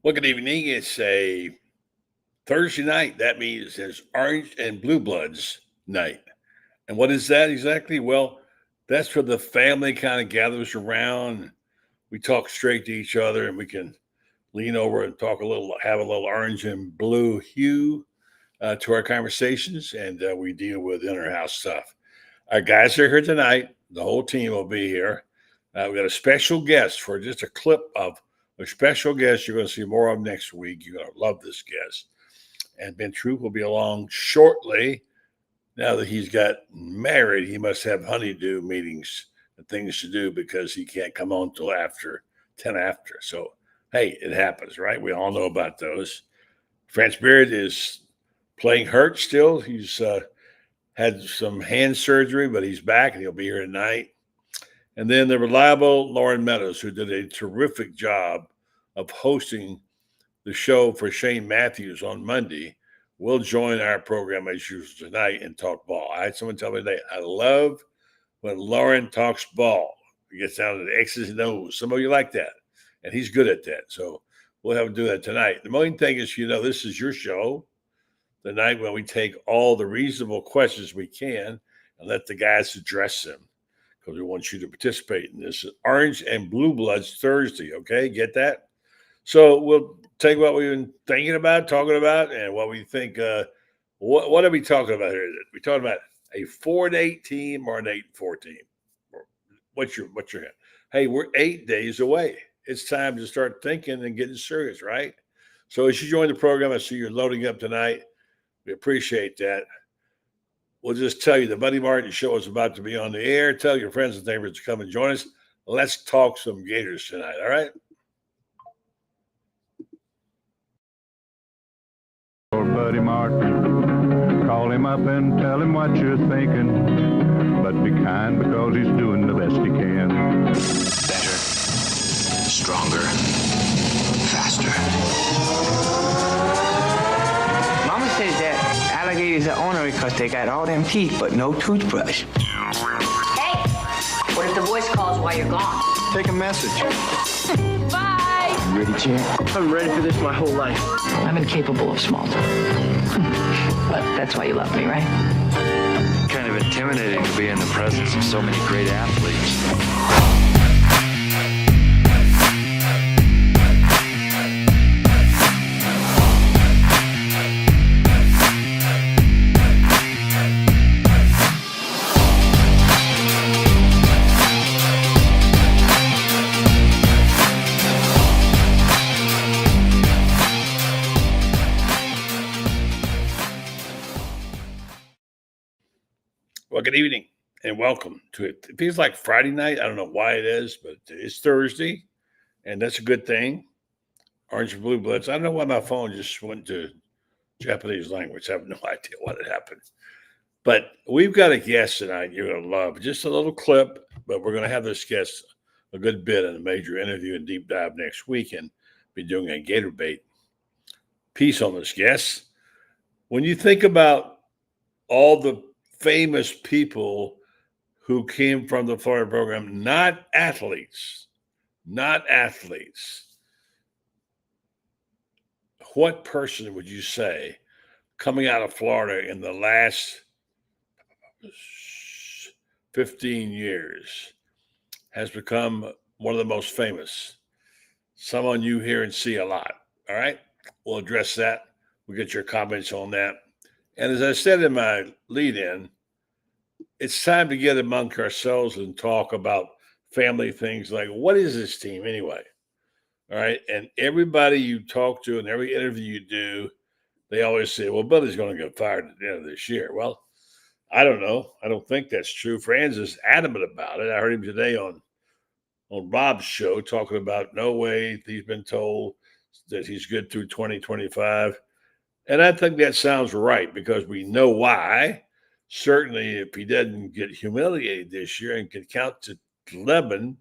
Well, good evening. It's a Thursday night. That means it's Orange and Blue Bloods night. And what is that exactly? Well, that's where the family kind of gathers around. We talk straight to each other and we can lean over and talk a little, have a little orange and blue hue to our conversations. And we deal with inner house stuff. Our guys are here tonight. The whole team will be here. We got a special guest for just a clip of a special guest you're going to see more of next week. You're going to love this guest. And Ben Troupe will be along shortly. Now that he's got married, he must have honeydew meetings and things to do because he can't come on till after 10 after. So, hey, it happens, right? We all know about those. Franz is playing hurt still. He's had some hand surgery, but he's back and he'll be here tonight. And then the reliable Loren Meadows, who did a terrific job of hosting the show for Shane Matthews on Monday, will join our program as usual tonight and talk ball. I had someone tell me today, I love when Loren talks ball. He gets down to the X's and O's. Some of you like that, and he's good at that. So we'll have him do that tonight. The main thing is, this is your show, the night when we take all the reasonable questions we can and let the guys address them, because we want you to participate in this. Orange and Blue Bloods Thursday, okay? Get that? So we'll take what we've been thinking about, talking about, and what we think. What are we talking about here? We talking about a 4-8 team or an 8-4 team? What's your head? Hey, we're 8 days away. It's time to start thinking and getting serious, right? So as you join the program, I see you're loading up tonight. We appreciate that. We'll just tell you the Buddy Martin Show is about to be on the air. Tell your friends and neighbors to come and join us. Let's talk some Gators tonight, all right? Buddy Martin, call him up and tell him what you're thinking, but be kind because he's doing the best he can. Better, stronger, faster. Mama says that alligators are ornery because they got all them teeth but no toothbrush. Hey, what if the voice calls while you're gone? Take a message. Bye. You ready, champ? I'm ready for this my whole life. I'm incapable of small talk. But that's why you love me, right? Kind of intimidating to be in the presence of so many great athletes. Well, good evening and welcome to it. It feels like Friday night. I don't know why it is, but it's Thursday, and that's a good thing. Orange and Blue Bloods. I don't know why my phone just went to Japanese language. I have no idea what had happened. But we've got a guest tonight you're going to love. Just a little clip, but we're going to have this guest a good bit in a major interview and deep dive next week and be doing a Gator Bait piece on this guest. When you think about all the famous people who came from the Florida program, not athletes. What person would you say coming out of Florida in the last 15 years has become one of the most famous? Someone you hear and see a lot. All right. We'll address that. We'll get your comments on that. And as I said in my lead-in, it's time to get amongst ourselves and talk about family things like, what is this team anyway? All right. And everybody you talk to and every interview you do, they always say, well, Billy's going to get fired at the end of this year. Well, I don't know. I don't think that's true. Franz is adamant about it. I heard him today on Bob's show talking about no way he's been told that he's good through 2025. And I think that sounds right because we know why. Certainly, if he doesn't get humiliated this year and can count to 11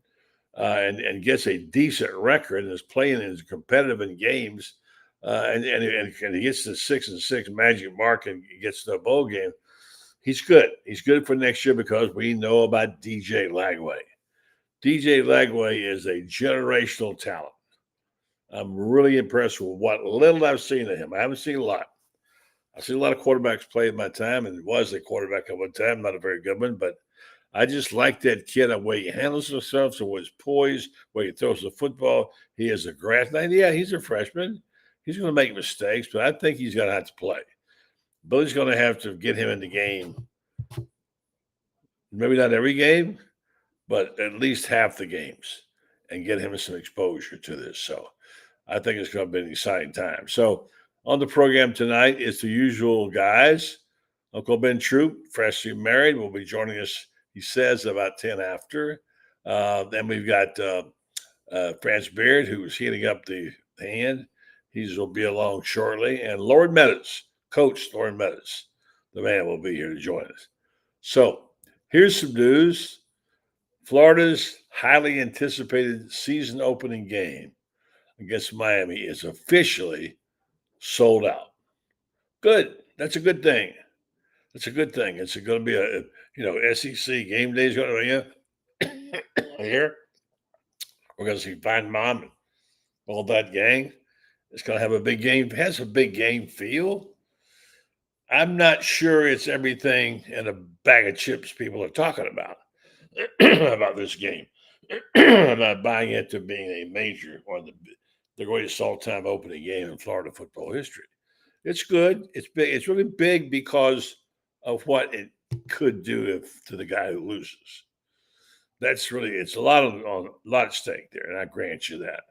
and gets a decent record and is playing and is competitive in games, and he gets the 6-6 magic mark and gets to the bowl game, he's good. He's good for next year because we know about DJ Lagway. DJ Lagway is a generational talent. I'm really impressed with what little I've seen of him. I haven't seen a lot. I've seen a lot of quarterbacks play in my time, and was a quarterback at one time, not a very good one, but I just like that kid, the way he handles himself, so his poise, way he throws the football. He has a grasp. And yeah, he's a freshman. He's going to make mistakes, but I think he's going to have to play. Billy's going to have to get him in the game. Maybe not every game, but at least half the games and get him some exposure to this. So I think it's going to be an exciting time. So on the program tonight is the usual guys. Uncle Ben Troupe, freshly married, will be joining us, he says, about 10 after. Then we've got Franz Beard, who's heating up the hand. He will be along shortly. And Loren Meadows, Coach Loren Meadows, the man, will be here to join us. So here's some news. Florida's highly anticipated season opening game against Miami is officially sold out. Good. That's a good thing. That's a good thing. It's going to be a, SEC game day is going to be here. We're going to see Fine Mom and all that gang. It's going to have a big game. It has a big game feel. I'm not sure it's everything in a bag of chips people are talking about this game. I'm not buying it to being a major or the greatest all-time opening game in Florida football history. It's good. It's big. It's really big because of what it could do to the guy who loses. That's really, it's a lot at stake there, and I grant you that.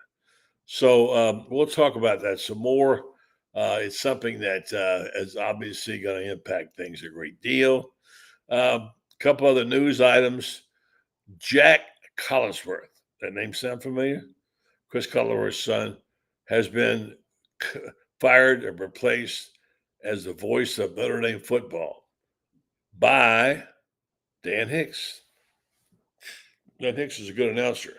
So we'll talk about that some more. It's something that is obviously going to impact things a great deal. A couple other news items. Jack Collinsworth, that name sound familiar? Chris Collinsworth's son has been fired and replaced as the voice of Notre Dame football by Dan Hicks. Dan Hicks is a good announcer.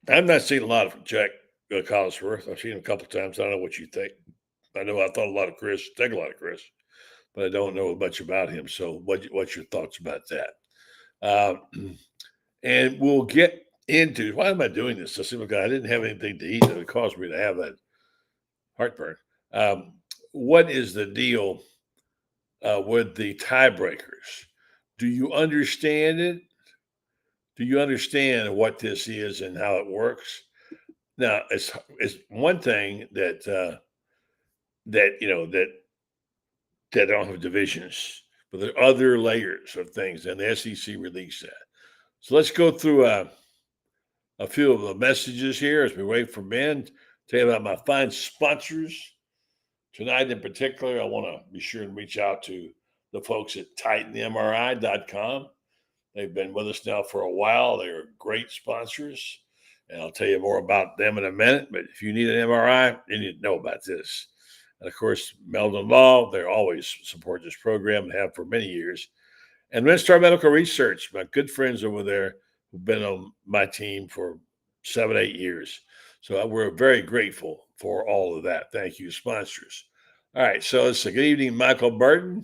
I've not seen a lot of Jack Collinsworth. I've seen him a couple of times. I don't know what you think. I know I thought a lot of Chris, think a lot of Chris, but I don't know much about him. So what's your thoughts about that? And we'll get into, why am I doing this? I didn't have anything to eat that would cause me to have that heartburn. What is the deal with the tiebreakers? Do you understand it? Do you understand what this is and how it works? Now, it's one thing that don't have divisions, but there are other layers of things, and the SEC released that. So let's go through a few of the messages here as we wait for Ben to tell you about my fine sponsors. Tonight in particular, I want to be sure and reach out to the folks at TitanMRI.com. They've been with us now for a while. They're great sponsors, and I'll tell you more about them in a minute. But if you need an MRI, you need to know about this. And, of course, Meldon Law, they always support this program and have for many years. And Redstar Medical Research, my good friends over there who've been on my team for 7-8 years. So we're very grateful for all of that. Thank you, sponsors. All right, so it's a good evening, Michael Burton.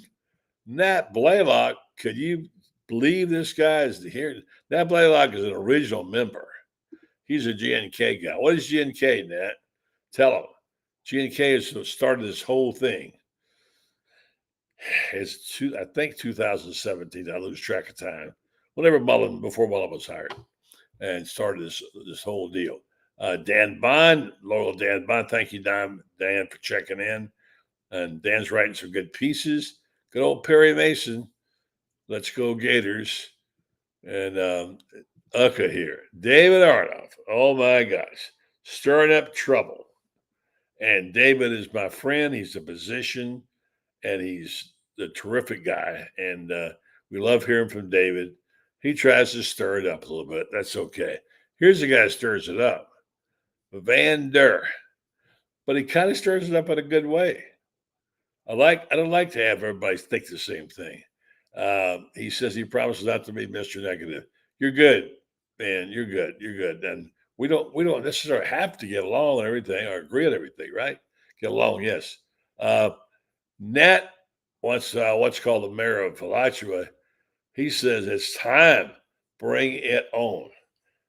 Nat Blaylock, could you believe this guy is here? Nat Blaylock is an original member. He's a GNK guy. What is GNK, Nat? Tell him. GNK has started this whole thing. It's I think 2017. I lose track of time. Before Mullen was hired, and started this whole deal. Dan Bond, loyal Dan Bond. Thank you, Dan, for checking in. And Dan's writing some good pieces. Good old Perry Mason. Let's go Gators. And Ucka here. David Arnoff. Oh my gosh. Stirring up trouble. And David is my friend. He's a physician, and he's a terrific guy. And we love hearing from David. He tries to stir it up a little bit. That's okay. Here's the guy who stirs it up. Van Der. But he kind of stirs it up in a good way. I don't like to have everybody think the same thing. He says he promises not to be Mr. Negative. You're good, man. You're good. You're good. And we don't necessarily have to get along on everything or agree on everything, right? Get along, yes. Nat wants what's called the mayor of Alachua. He says it's time. Bring it on.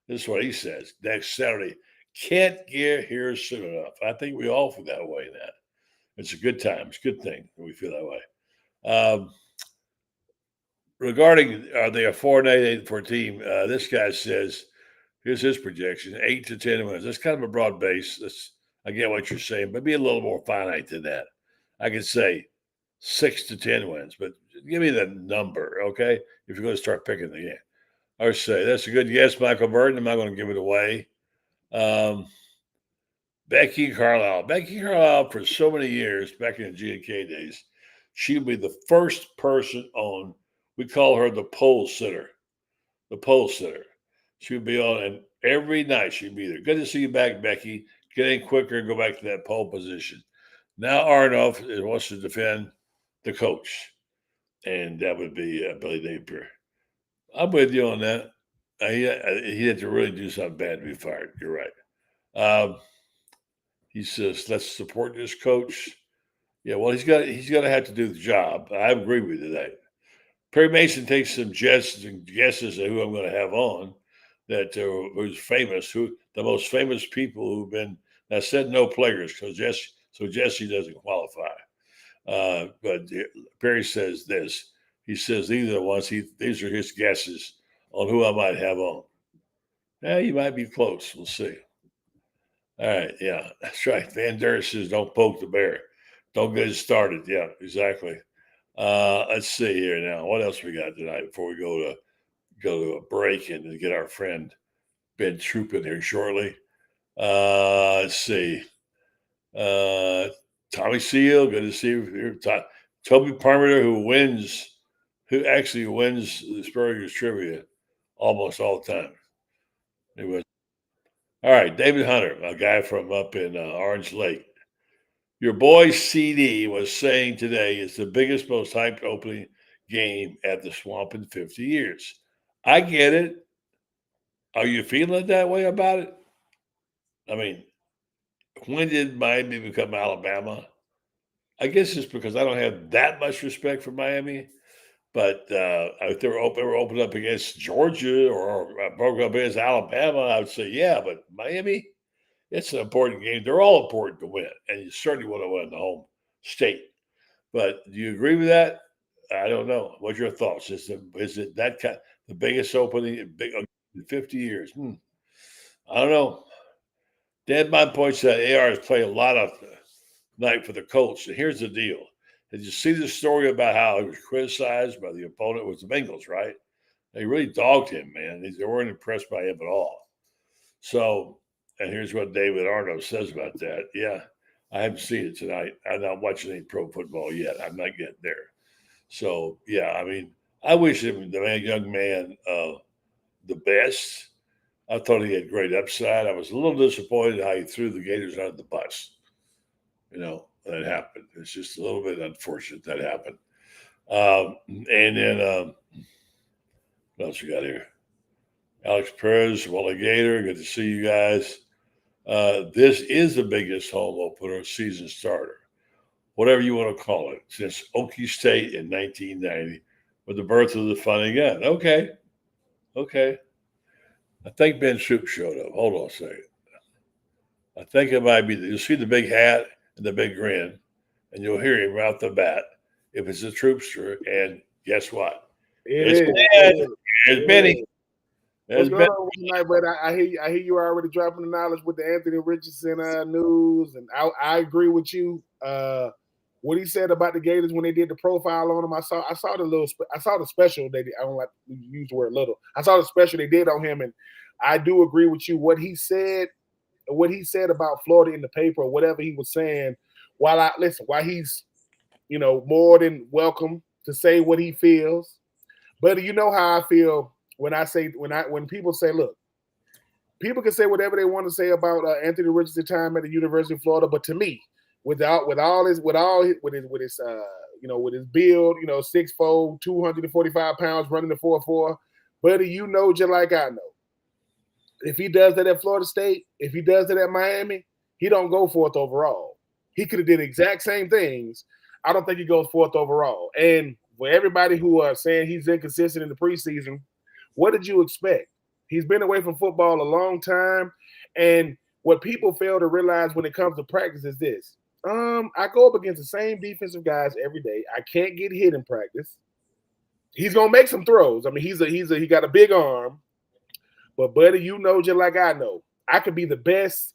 This is what he says. Next Saturday, Can't get here soon enough. I think we all feel that way now. It's a good time. It's a good thing that we feel that way. Regarding are they a 4-8 for a team? This guy says, here's his projection: 8 to 10 wins. That's kind of a broad base. I get what you're saying, but be a little more finite than that. I could say 6 to 10 wins, but give me the number, okay? If you're going to start picking the game, I would say that's a good guess, Michael Burton. I'm not going to give it away. Becky Carlisle. Becky Carlisle, for so many years, back in the G&K days, she would be the first person on, we call her the pole sitter. The pole sitter. She would be on, and every night she'd be there. Good to see you back, Becky. Get in quicker and go back to that pole position. Now Arnold wants to defend the coach, and that would be Billy Napier. I'm with you on that. He had to really do something bad to be fired. You're right. He says, let's support this coach. Yeah, well, he's got to have to do the job. I agree with you that. Perry Mason takes some guesses of who I'm going to have on that who's famous, who the most famous people who've been. I said no players because Jesse doesn't qualify. But Perry says this. He says these are the ones. These are his guesses on who I might have on. Yeah, you might be close. We'll see. All right, yeah, that's right. Van Der says, "Don't poke the bear. Don't get it started." Yeah, exactly. Let's see here now. What else we got tonight before we go to a break and get our friend Ben Troupe in here shortly? Let's see. Tommy Seal, good to see you here. Toby Parmenter, who actually wins the Spurrier's trivia almost all the time. Anyway. All right, David Hunter, a guy from up in Orange Lake. Your boy CD was saying today it's the biggest, most hyped opening game at the Swamp in 50 years. I get it. Are you feeling that way about it? I mean, when did Miami become Alabama? I guess it's because I don't have that much respect for Miami. But if they were open up against Georgia or broke up against Alabama, I would say, yeah. But Miami, it's an important game. They're all important to win, and you certainly want to win the home state. But do you agree with that? I don't know. What's your thoughts? Is it that kind, the biggest opening in 50 years? I don't know. Dan Bond points out AR has played a lot of night for the Colts. And here's the deal. Did you see the story about how he was criticized by the opponent? It was the Bengals, right? They really dogged him, man. They weren't impressed by him at all. So, and here's what David Arnold says about that. Yeah, I haven't seen it tonight. I'm not watching any pro football yet. I'm not getting there. So, yeah, I mean, I wish him, the young man, the best. I thought he had great upside. I was a little disappointed how he threw the Gators out of the bus. That happened. It's just a little bit unfortunate that happened. And then what else we got here? Alex Perez, Wally Gator, good to see you guys. This is the biggest home opener, season starter, whatever you want to call it, since Okie State in 1990 with the birth of the Funny Gun. Okay. I think Ben Troupe showed up. Hold on a second. I think it might be, you'll see the big hat and the big grin, and you'll hear him right off the bat if it's a Troopster. And guess what? It's Benny. What's going on tonight, but I hear you already dropping the knowledge with the Anthony Richardson news, and I agree with you. What he said about the Gators when they did the profile on him, I saw the special they did. I don't like to use the word little. I saw the special they did on him, and I do agree with you. What he said about Florida in the paper or whatever he was saying, while he's more than welcome to say what he feels, but you know how I feel when people say, look, people can say whatever they want to say about Anthony Richardson time at the University of Florida, but to me, with his build, 6'4", 245 pounds, running the 4.4, buddy, just like I know, if he does that at Florida State, if he does that at Miami, he don't go fourth overall. He could have did exact same things. I don't think he goes fourth overall. And for everybody who are saying he's inconsistent in the preseason, what did you expect? He's been away from football a long time, and what people fail to realize when it comes to practice is this. I go up against the same defensive guys every day. I can't get hit in practice. He's gonna make some throws. I mean, he got a big arm, but buddy, you know, just like I know, I could be the best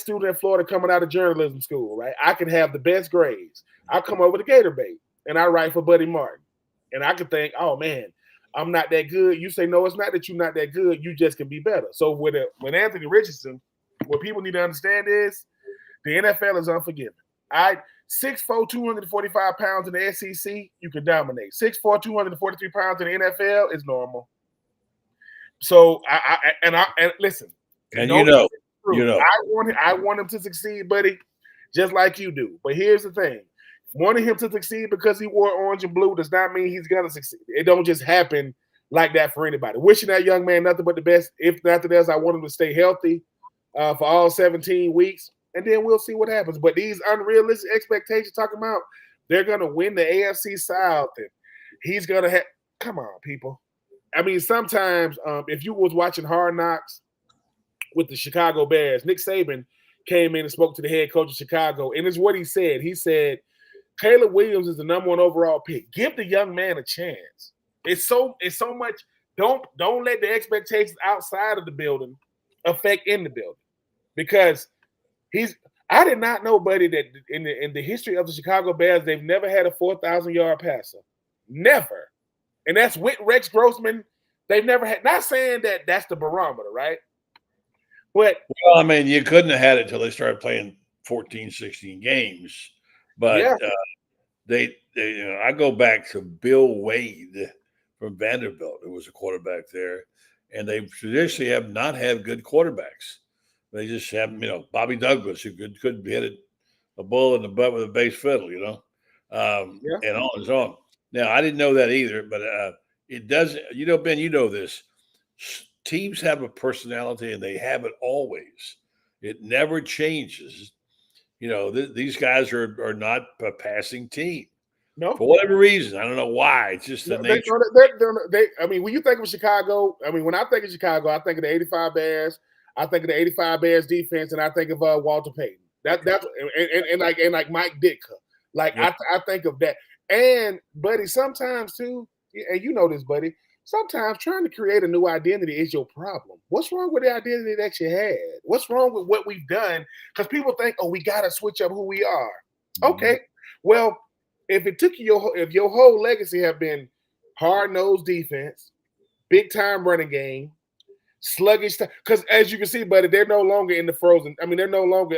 student in Florida coming out of journalism school, right? I could have the best grades. I come over to Gator Bait and I write for Buddy Martin, and I could think, oh man, I'm not that good. You say, no, it's not that you're not that good. You just can be better. So with Anthony Richardson, what people need to understand is the NFL is unforgiving. 6'4", 245 pounds in the SEC, you can dominate. 6'4", 243 pounds in the NFL is normal. So I listen. And you know, I want him to succeed, buddy, just like you do. But here's the thing: wanting him to succeed because he wore orange and blue does not mean he's gonna succeed. It don't just happen like that for anybody. Wishing that young man nothing but the best. If nothing else, I want him to stay healthy for all 17 weeks, and then we'll see what happens. But these unrealistic expectations, talking about they're gonna win the AFC South, and he's gonna have. Come on, people. I mean, sometimes if you was watching Hard Knocks with the Chicago Bears, Nick Saban came in and spoke to the head coach of Chicago, and it's what he said. He said, Caleb Williams is the number 1 overall pick. Give the young man a chance. It's so much. Don't let the expectations outside of the building affect in the building, because I did not know, buddy, that in the history of the Chicago Bears, they've never had a 4,000-yard passer. Never. And that's with Rex Grossman. They've never had. Not saying that that's the barometer, right? But well, I mean, you couldn't have had it until they started playing 14, 16 games. But yeah. They I go back to Bill Wade from Vanderbilt, who was a quarterback there, and they traditionally have not had good quarterbacks. They just have, Bobby Douglas, who could hit a bull in the butt with a bass fiddle, and on and on. Now, I didn't know that either, but it doesn't. Ben, you know this. Teams have a personality, and they have it always. It never changes. These guys are not a passing team. No, for whatever reason. I don't know why. It's just the nature. I mean, when you think of Chicago, when I think of Chicago, I think of the '85 Bears. I think of the '85 Bears defense, and I think of Walter Payton. That's like Mike Ditka. I think of that. And buddy, sometimes too, and you know this, buddy. Sometimes trying to create a new identity is your problem. What's wrong with the identity that you had? What's wrong with what we've done? Because people think, oh, we got to switch up who we are. Mm-hmm. Okay, well, if it took you, if your whole legacy have been hard-nosed defense, big-time running game, sluggish, because as you can see, buddy, they're no longer in the frozen. I mean, they're no longer,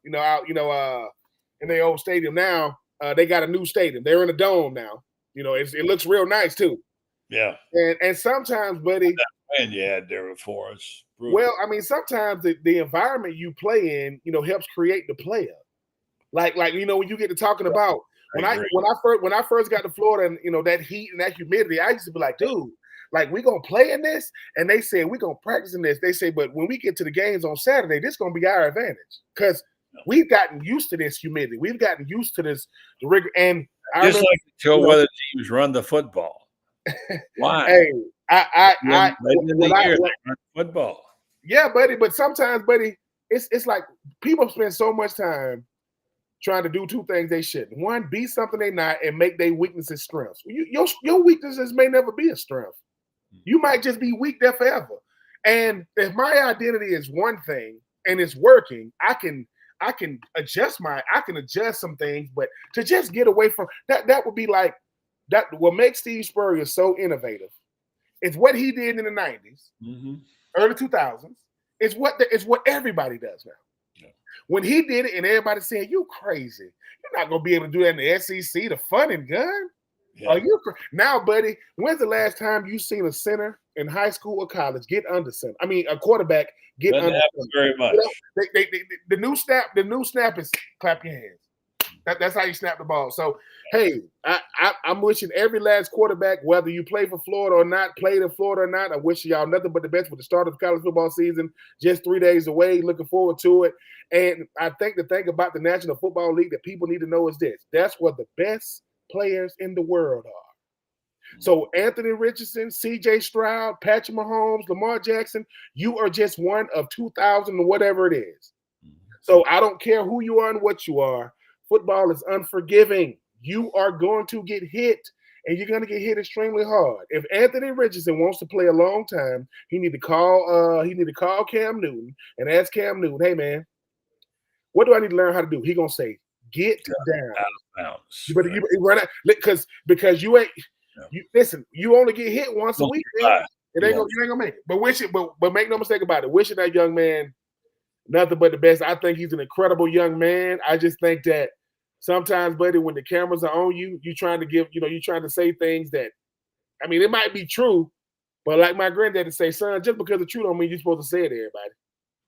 in their old stadium now. They got a new stadium. They're in a dome now. It looks real nice too. Yeah. And sometimes, buddy. And you had there before us. Well, I mean, sometimes the environment you play in, helps create the player. Like when you get to talking about when I first got to Florida and that heat and that humidity, I used to be like, dude, like we gonna play in this, and they said we gonna practice in this. They say, but when we get to the games on Saturday, this gonna be our advantage because we've gotten used to this humidity. We've gotten used to this rigor. And just like the show whether teams run the football. Why? Hey, I football. Yeah, buddy. But sometimes, buddy, it's like people spend so much time trying to do two things they shouldn't. One, be something they not, and make their weaknesses strengths. Your weaknesses may never be a strength. You might just be weak there forever. And if my identity is one thing and it's working, I can adjust some things, but to just get away from that would be like that. What makes Steve Spurrier so innovative is what he did in the 90s, early 2000s. It's what everybody does now. Yeah. When he did it and everybody said, "You crazy. You're not gonna be able to do that in the SEC, the fun and gun." Yeah. Are you now, buddy? When's the last time you seen a center in high school or college get under center? I mean, a quarterback get Doesn't under happen very much. The new snap is clap your hands. That's how you snap the ball. So, hey, I'm wishing every last quarterback, whether you play for Florida or not, played in Florida or not, I wish y'all nothing but the best with the start of the college football season. Just 3 days away. Looking forward to it. And I think the thing about the National Football League that people need to know is this: that's where the best players in the world are. So Anthony Richardson, C.J. Stroud, Patrick Mahomes, Lamar Jackson, you are just one of 2,000 or whatever it is. So I don't care who you are and what you are. Football is unforgiving. You are going to get hit, and you're going to get hit extremely hard. If Anthony Richardson wants to play a long time, he need to call Cam Newton and ask Cam Newton, hey man, what do I need to learn how to do? He gonna say, get down. Out of bounds. You run out because you ain't. You listen. You only get hit once a week. Man. You ain't gonna make it. But make no mistake about it. Wishing that young man nothing but the best. I think he's an incredible young man. I just think that sometimes, buddy, when the cameras are on you, you're trying to say things that, I mean, it might be true, but like my granddad would say, son, just because it's true don't mean you're supposed to say it to everybody.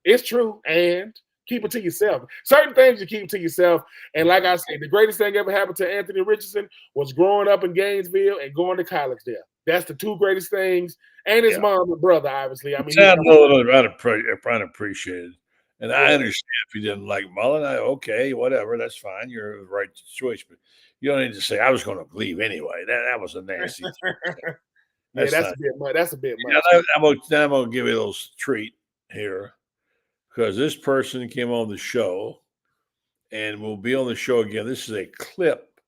It's true, and keep it to yourself. Certain things you keep to yourself. And like I said, the greatest thing ever happened to Anthony Richardson was growing up in Gainesville and going to college there. That's the two greatest things. And his mom and brother, obviously. I mean, I appreciate it. And I understand if you didn't like Mullen. Okay, whatever, that's fine. You're the right choice, but you don't need to say I was going to leave anyway. That was a nasty. That's a bit much. That's a bit much. I'm going to give you a little treat here because this person came on the show and will be on the show again. This is a clip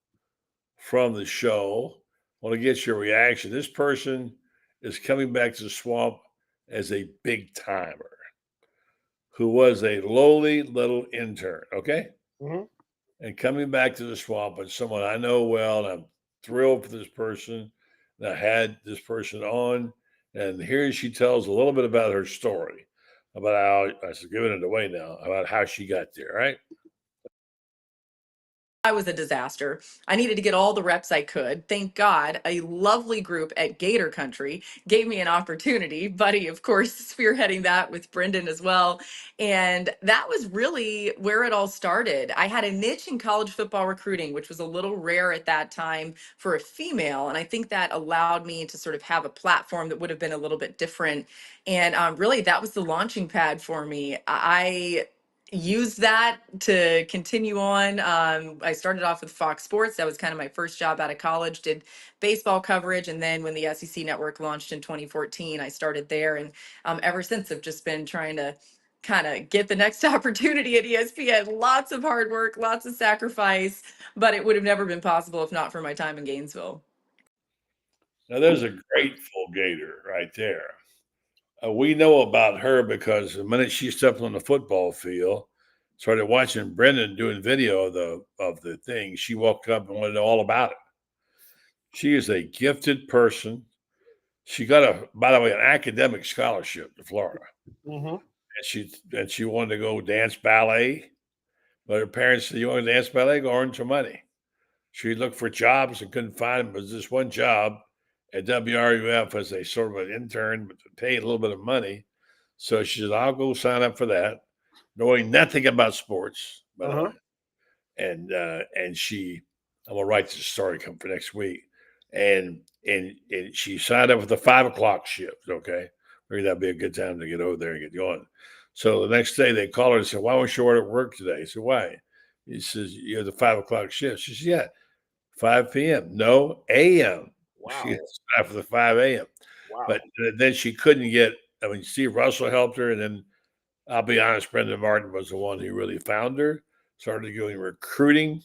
from the show. I want to get your reaction. This person is coming back to the swamp as a big timer who was a lowly little intern, okay? Mm-hmm. And coming back to the swamp, and someone I know well, and I'm thrilled for this person. And I had this person on, and here she tells a little bit about her story, about how, I should giving it away now, about how she got there, right? I was a disaster. I needed to get all the reps I could. Thank God, a lovely group at Gator Country gave me an opportunity. Buddy, of course, spearheading that with Brendan as well. And that was really where it all started. I had a niche in college football recruiting, which was a little rare at that time for a female. And I think that allowed me to sort of have a platform that would have been a little bit different. And really, that was the launching pad for me. I used that to continue on. I started off with Fox Sports. That was kind of my first job out of college, did baseball coverage. And then when the SEC network launched in 2014, I started there. And ever since I've just been trying to kind of get the next opportunity at ESPN. Lots of hard work, lots of sacrifice, but it would have never been possible if not for my time in Gainesville. Now, there's a grateful Gator right there. We know about her because the minute she stepped on the football field, started watching Brendan doing video of the thing, she woke up and wanted to know all about it. She is a gifted person. She got by the way, an academic scholarship to Florida. Mm-hmm. And she wanted to go dance ballet, but her parents said, "You want to dance ballet? Go earn some money." She looked for jobs and couldn't find them. But there's this one job at WRUF as a sort of an intern, but to pay a little bit of money. So she said, "I'll go sign up for that," knowing nothing about sports. But I'm gonna write this story come for next week. And she signed up with the 5 o'clock shift. Okay, maybe that'd be a good time to get over there and get going. So the next day they call her and said, "Why weren't you at work today?" I said, "Why?" He says, "You have the 5 o'clock shift." She says, "Yeah, 5 p.m. No, a.m." Wow. She signed up for the 5 a.m. Wow. But then she couldn't get. I mean, Steve Russell helped her, and then I'll be honest, Brendan Martin was the one who really found her. Started doing recruiting,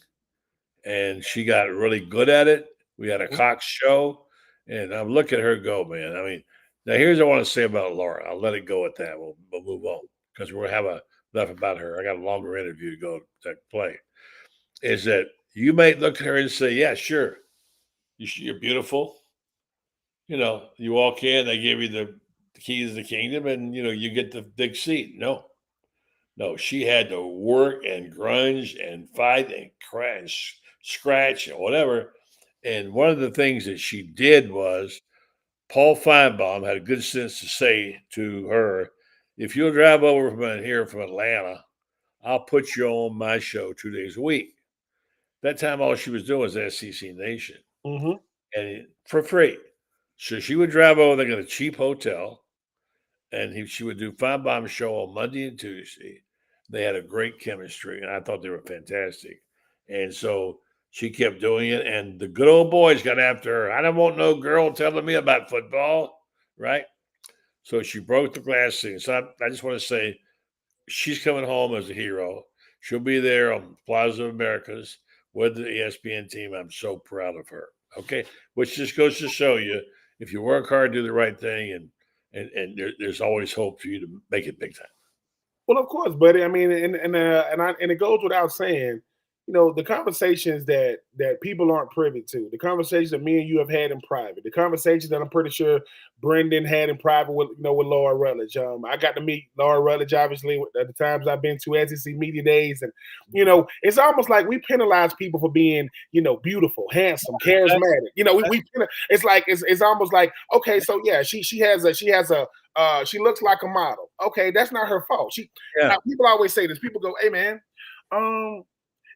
and she got really good at it. We had a Cox show, and I'm looking at her go, man. I mean, now here's what I want to say about Laura. I'll let it go at that. We'll move on because we'll have enough about her. I got a longer interview to go to play. Is that you may look at her and say, "Yeah, sure, you're beautiful. You know, you walk in, they give you the keys to the kingdom, and you get the big seat." No, she had to work and grunge and fight and crash, scratch and whatever. And one of the things that she did was Paul Feinbaum had a good sense to say to her, "If you'll drive over from Atlanta, I'll put you on my show 2 days a week." That time, all she was doing was SEC Nation, and for free. So she would drive over there, get a cheap hotel, and she would do Feinbaum's show on Monday and Tuesday. They had a great chemistry, and I thought they were fantastic. And so She kept doing it, and the good old boys got after her. I don't want no girl telling me about football, right? So she broke the glass ceiling. So I just want to say she's coming home as a hero. She'll be there on Plaza Americas with the ESPN team. I'm so proud of her. Okay, which just goes to show you, if you work hard, do the right thing, and there's always hope for you to make it big time. Well, of course, buddy. I mean, and it goes without saying, the conversations that people aren't privy to, the conversations that me and you have had in private, the conversations that I'm pretty sure Brendan had in private with with Laura Rutledge. I got to meet Laura Rutledge obviously at the times I've been to SEC Media Days, and it's almost like we penalize people for being beautiful, handsome, charismatic. It's almost like, okay, so yeah, she looks like a model. Okay, that's not her fault. Now, people always say this. People go, "Hey, man,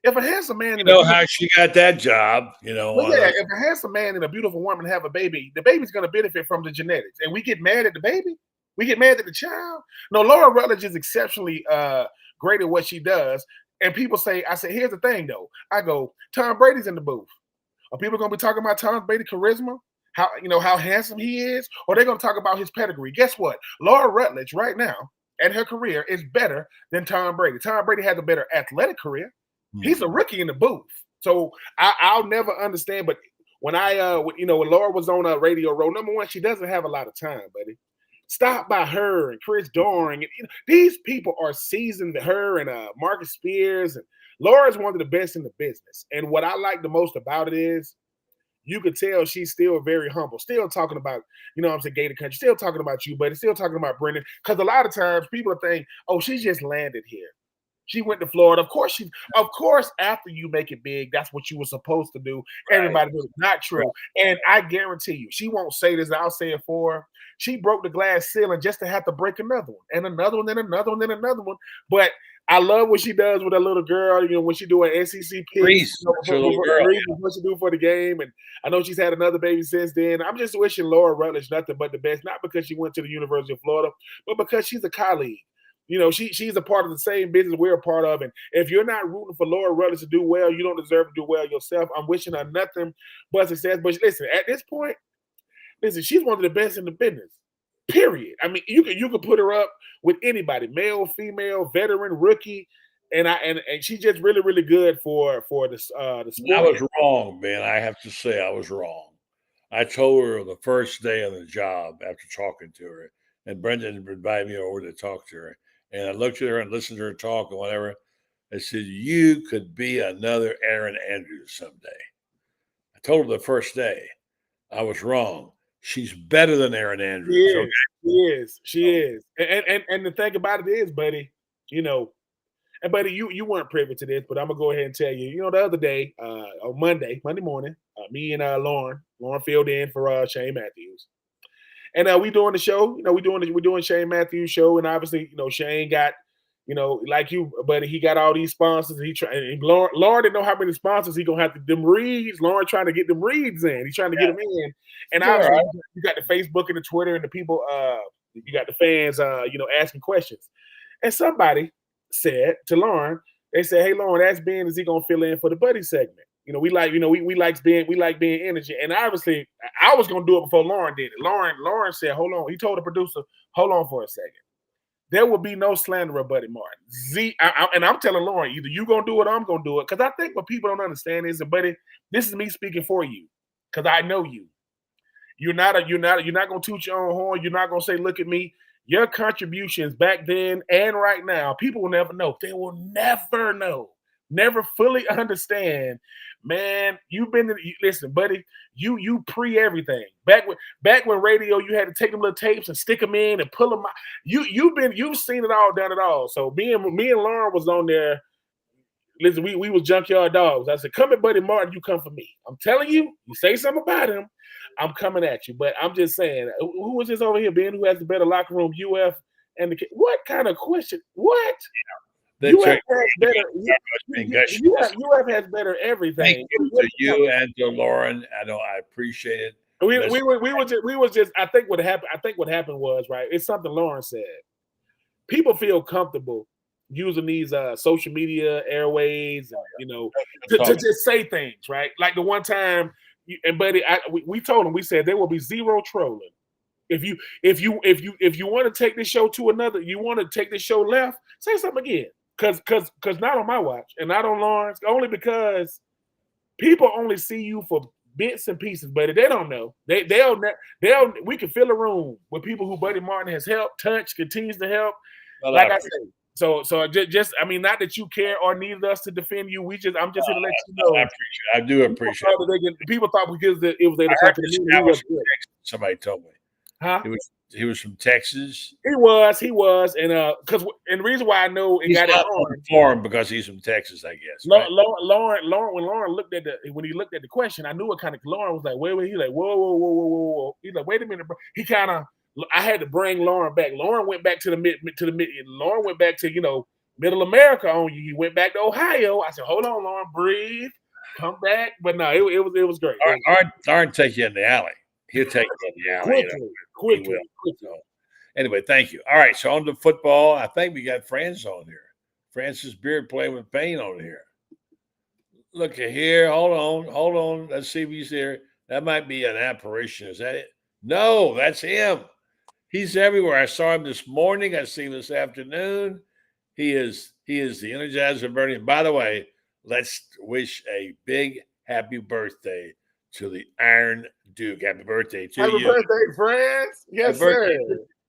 if a handsome man, how she got that job, if a handsome man and a beautiful woman have a baby, the baby's going to benefit from the genetics, and we get mad at the baby, we get mad at the child. No, Laura Rutledge is exceptionally great at what she does, and people say, I say, here's the thing though. I go, Tom Brady's in the booth. Are people going to be talking about Tom Brady charisma? How handsome he is, or they're going to talk about his pedigree? Guess what? Laura Rutledge right now and her career is better than Tom Brady. Tom Brady has a better athletic career. He's a rookie in the booth. So I'll never understand. But when when Laura was on a radio row, number one, she doesn't have a lot of time, buddy. Stop by her and Chris Doring. And, these people are seasoned. Her and Marcus Spears. And Laura's one of the best in the business. And what I like the most about it is, you could tell she's still very humble, still talking about, I'm saying, Gator Country, still talking about you, buddy, still talking about Brendan. Because a lot of times people think, oh, she just landed here. She went to Florida. Of course, after you make it big, that's what you were supposed to do. Right. Everybody knows it's not true. Right. And I guarantee you, she won't say this. I'll say it for her. She broke the glass ceiling just to have to break another one, and another one, then another one, then another one. But I love what she does with a little girl. When she do an SEC pick, when she do for the game. And I know she's had another baby since then. I'm just wishing Laura Rutledge nothing but the best, not because she went to the University of Florida, but because she's a colleague. She's a part of the same business we're a part of. And if you're not rooting for Laura Rutledge to do well, you don't deserve to do well yourself. I'm wishing her nothing but success. But listen, at this point, she's one of the best in the business. Period. I mean, you could put her up with anybody, male, female, veteran, rookie, and she's just really, really good for the sport. I was wrong, man. I have to say I was wrong. I told her the first day on the job after talking to her, and Brendan invited me over to talk to her. And I looked at her and listened to her talk and whatever. I said, you could be another Aaron Andrews someday. I told her the first day. I was wrong. She's better than Aaron Andrews. She is. And the thing about it is, buddy, and buddy, you weren't privy to this, but I'm going to go ahead and tell you, the other day, on Monday morning, me and Loren filled in for Shane Matthews. And we doing the show, we're doing Shane Matthews' show, and obviously, Shane got, like you, buddy, he got all these sponsors. And Loren didn't know how many sponsors he gonna have to them reads. Loren trying to get them reads in. He's trying to get them in. And obviously, you got the Facebook and the Twitter and the people. You got the fans, asking questions. And somebody said to Loren, they said, "Hey, Loren, ask Ben, is he gonna fill in for the buddy segment?" We like being energy. And obviously, I was gonna do it before Loren did it. Loren said, hold on. He told the producer, hold on for a second. There will be no slander of Buddy Martin. And I'm telling Loren, either you gonna do it or I'm gonna do it. Because I think what people don't understand is that, buddy, this is me speaking for you. Because I know you. You're not gonna toot your own horn. You're not gonna say, look at me. Your contributions back then and right now, people will never know. They will never know. Never fully understand. Man, listen, buddy, you pre everything. Back when radio, you had to take them little tapes and stick them in and pull them out. You've seen it all, done it all. So me and Loren was on there. Listen, we was junkyard dogs. I said, come at Buddy Martin, you come for me. I'm telling you, you say something about him, I'm coming at you. But I'm just saying, who was this over here, Ben, who has the better locker room, UF and the what kind of question? What? UF has better everything. Thank you to you and to Loren. I appreciate it. We was just. I think what happened was right. It's something Loren said. People feel comfortable using these social media airways, and, to just say things, right? Like the one time, and buddy, we told him, we said there will be zero trolling. If you want to take this show to another, you want to take this show left, say something again. Cause not on my watch and not on Lauren's, only because people only see you for bits and pieces, buddy. They don't know. They'll we can fill a room with people who Buddy Martin has helped, touched, continues to help. Well, like I said. So just I mean, not that you care or need us to defend you. I'm just here to let you know. I do appreciate it. People thought because it was 8 o'clock in the morning. Somebody told me. Huh? He was from Texas. He was, and the reason why I know it got it on because he's from Texas, I guess. Right? Loren, when Loren looked at the question, I knew it kind of. Loren was like, wait, he's like, whoa. He's like, wait a minute, bro. He kind of. I had to bring Loren back. Loren went back to the mid. Loren went back to Middle America on you. He went back to Ohio. I said, hold on, Loren, breathe, come back. But no, it was great. Loren take you in the alley. He'll take you in the alley. Quickly. So, anyway, thank you. All right, so on to football. I think we got Franz on here. Francis Beard playing with pain on here. Look at here. Hold on. Let's see if he's here. That might be an apparition. Is that it? No, that's him. He's everywhere. I saw him this morning. I see him this afternoon. He is the Energizer Bunny. And by the way, let's wish a big happy birthday to the Iron Duke. Happy birthday to you. Happy birthday, Franz. Yes, sir.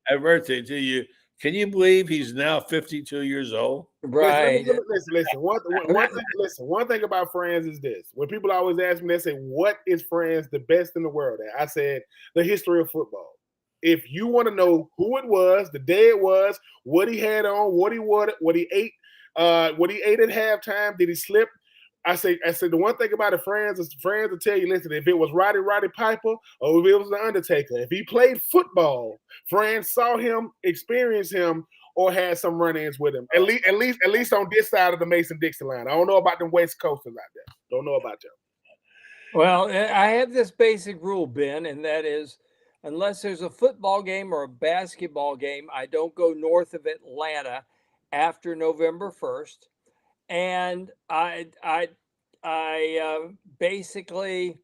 Happy birthday to you. Can you believe he's now 52 years old? Right. Listen. One thing about Franz is this. When people always ask me, they say, what is Franz the best in the world at? I said, the history of football. If you want to know who it was, the day it was, what he had on, what he ate at halftime, did he slip? I said the one thing about it, Franz will tell you, listen, if it was Roddy Piper or if it was the Undertaker, if he played football, Franz saw him, experienced him, or had some run-ins with him. At least on this side of the Mason-Dixon line. I don't know about them West Coasters out there. Don't know about them. Well, I have this basic rule, Ben, and that is, unless there's a football game or a basketball game, I don't go north of Atlanta after November 1st. And I basically,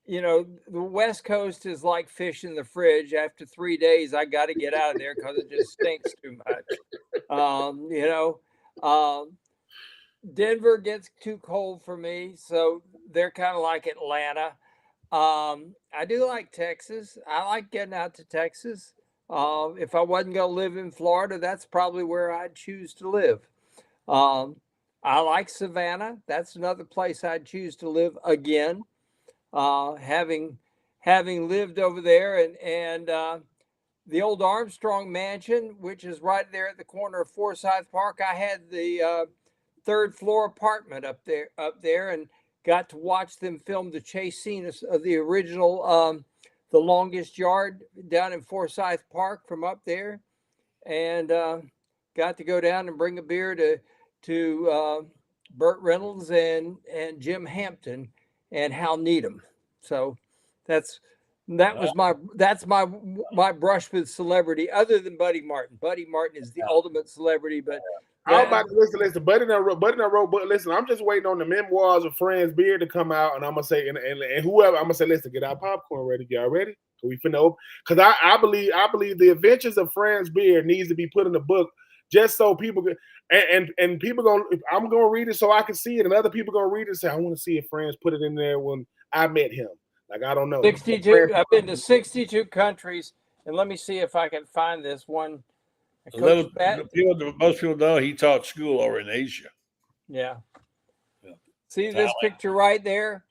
the West Coast is like fish in the fridge. After 3 days, I got to get out of there because it just stinks too much. Denver gets too cold for me, so they're kind of like Atlanta. I do like Texas. I like getting out to Texas. If I wasn't going to live in Florida, that's probably where I'd choose to live. I like Savannah. That's another place I'd choose to live again. Having lived over there and the old Armstrong Mansion, which is right there at the corner of Forsyth Park. I had the third floor apartment up there and got to watch them film the chase scene of the original The Longest Yard down in Forsyth Park from up there, and got to go down and bring a beer to Burt Reynolds and Jim Hampton and Hal Needham. So that's my brush with celebrity, other than Buddy Martin. Buddy Martin is the ultimate celebrity, but I'm about to listen. Buddy wrote, but listen, I'm just waiting on the memoirs of Franz Beard to come out, and I'm gonna say, and whoever, I'm gonna say, listen, get our popcorn ready. Y'all ready? We finna open, because I believe the adventures of Franz Beard needs to be put in the book, just so people can, and people I'm gonna read it so I can see it, and other people gonna read it and say, I want to see if Franz put it in there when I met him. Like, I don't know. 62. I've been to 62 countries, and let me see if I can find this one. Most people know he taught school over in Asia. Yeah. See this picture right there?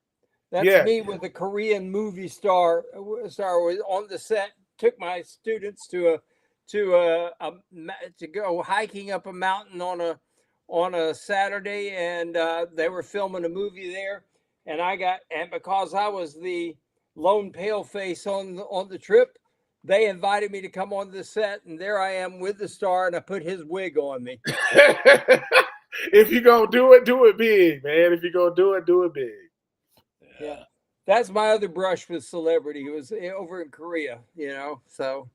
That's me with a Korean movie star. Was on the set. Took my students to go hiking up a mountain on a Saturday, and they were filming a movie there. And because I was the lone pale face on the trip, they invited me to come on the set, and there I am with the star, and I put his wig on me. If you're going to do it big, man. If you're going to do it big. Yeah. That's my other brush with celebrity. It was over in Korea, so.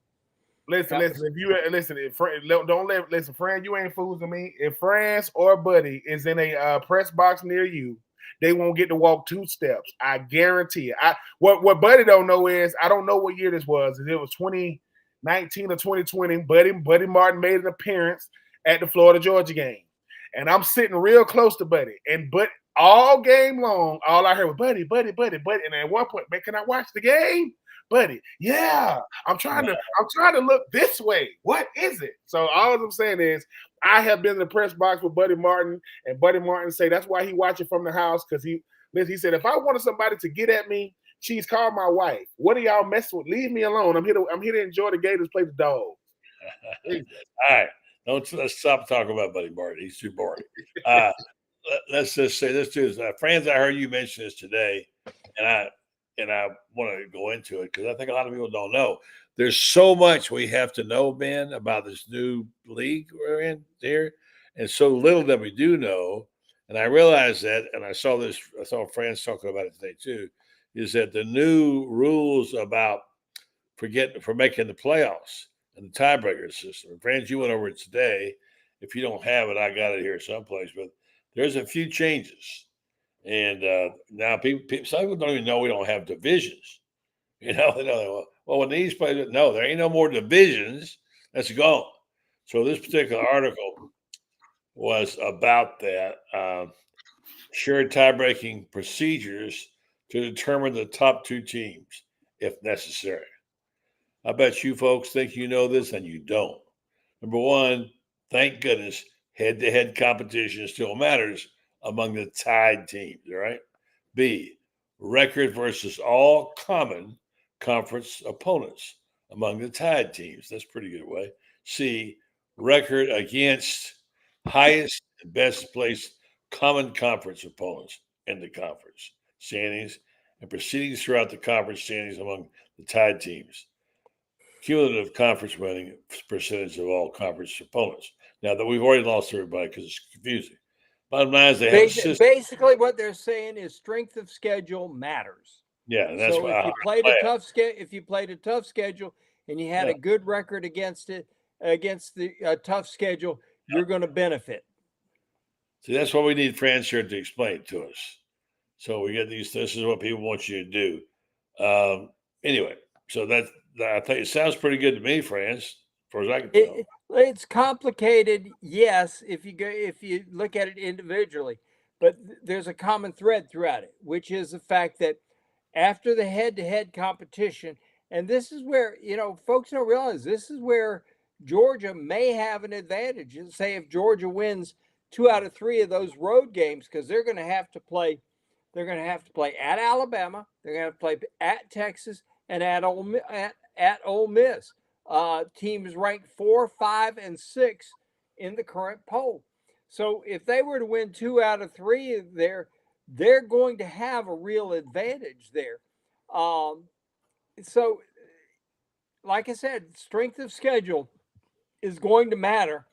Listen. If you listen, don't let listen, Fran. You ain't fooling me. If Franz or Buddy is in a press box near you, they won't get to walk 2 steps. I guarantee it. What Buddy don't know is I don't know what year this was. If it was 2019 or 2020. Buddy Martin made an appearance at the Florida Georgia game, and I'm sitting real close to Buddy, but all game long, all I heard was Buddy. And at one point, man, can I watch the game? Buddy, yeah, I'm trying to look this way. What is it? So all I'm saying is I have been in the press box with Buddy Martin, and Buddy Martin say that's why he watching from the house, because he said if I wanted somebody to get at me, she's called my wife. What are y'all messing with? Leave me alone. I'm here to enjoy the Gators play the Dogs. All right. Let's stop talking about Buddy Martin. He's too boring. Let's just say this too. Franz, I heard you mention this today, and I want to go into it because I think a lot of people don't know. There's so much we have to know, Ben, about this new league we're in here, and so little that we do know. And I realized that, and I saw Franz talking about it today too, is that the new rules about for making the playoffs and the tiebreaker system. Franz, you went over it today. If you don't have it, I got it here someplace, but there's a few changes. And now some people don't even know we don't have divisions. They know, well, when these players, no, there ain't no more divisions. That's gone. So this particular article was about that. Shared tie-breaking procedures to determine the top 2 teams, if necessary. I bet you folks think you know this, and you don't. Number one, thank goodness, head-to-head competition still matters among the tied teams, all right? B, record versus all common conference opponents among the tied teams. That's a pretty good way. C, record against highest and best placed common conference opponents in the conference standings and proceedings throughout the conference standings among the tied teams. Cumulative conference winning percentage of all conference opponents. Now that we've already lost everybody because it's confusing. Bottom line is they have a system. Basically, what they're saying is strength of schedule matters. Yeah, and that's so why if you played a tough schedule and you had a good record against the tough schedule, you're going to benefit. See, that's what we need Franz here to explain to us. So we get these. This is what people want you to do. Anyway, so I think it sounds pretty good to me, Franz, as far as I can tell. It's complicated, yes, if you look at it individually, but there's a common thread throughout it, which is the fact that after the head-to-head competition, and this is where, folks don't realize this is where Georgia may have an advantage. And say if Georgia wins 2 out of 3 of those road games, because they're going to have to play at Alabama, they're going to have to play at Texas, and at Ole Miss. Teams ranked 4, 5, and 6 in the current poll. So if they were to win 2 out of 3 there, they're going to have a real advantage there. So, like I said, strength of schedule is going to matter,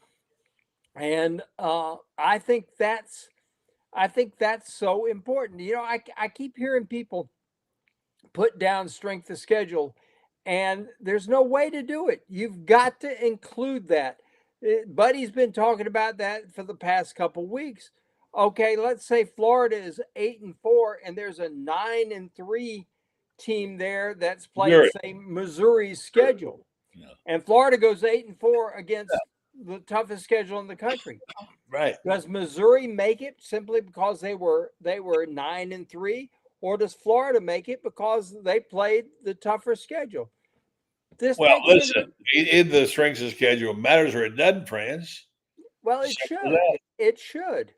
and I think that's so important. I keep hearing people put down strength of schedule, and there's no way to do it. You've got to include that. Buddy's been talking about that for the past couple weeks. Okay, let's say Florida is 8-4, and there's a 9-3 team there that's playing, say, Missouri's schedule, and Florida goes 8-4 against the toughest schedule in the country. Right? Does Missouri make it simply because they were 9-3? Or does Florida make it because they played the tougher schedule? Listen, in the strength of schedule matters or it doesn't, Franz. Well, it should. It should.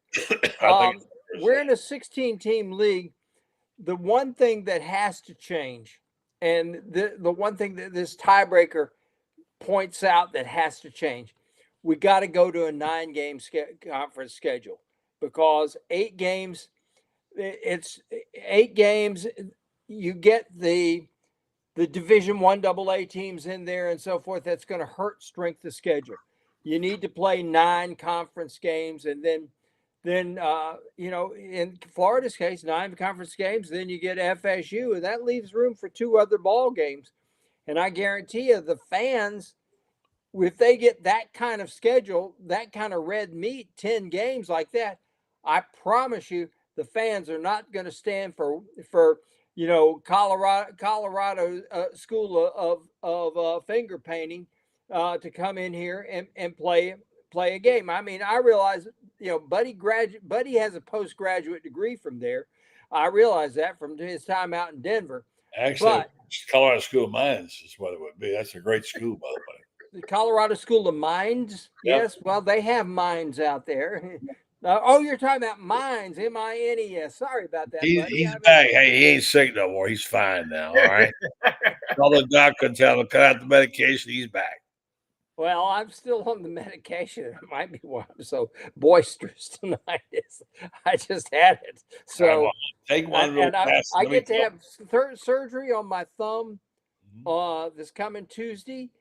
We're in a 16-team league. The one thing that has to change, and the one thing that this tiebreaker points out that has to change, we got to go to a 9-game conference schedule, because 8 games. It's 8 games. You get the Division I AA teams in there and so forth. That's going to hurt strength of schedule. You need to play 9 conference games, and then in Florida's case, 9 conference games. Then you get FSU, and that leaves room for 2 other ball games. And I guarantee you, the fans if they get that kind of schedule, that kind of red meat, 10 games like that, I promise you the fans are not going to stand for Colorado School of finger painting to come in here and play a game. I mean, I realize, Buddy has a postgraduate degree from there. I realize that from his time out in Denver. Actually, But Colorado School of Mines is what it would be. That's a great school, by the way. the Colorado School of Mines. Yep. Yes, well, they have mines out there. You're talking about mines, Mines. Sorry about that, buddy. He's back. Hey, he ain't sick no more. He's fine now. All right. All the doc can tell him cut out the medication. He's back. Well, I'm still on the medication. It might be why I'm so boisterous tonight. I just had it. So take one. And I get to have surgery on my thumb this coming Tuesday.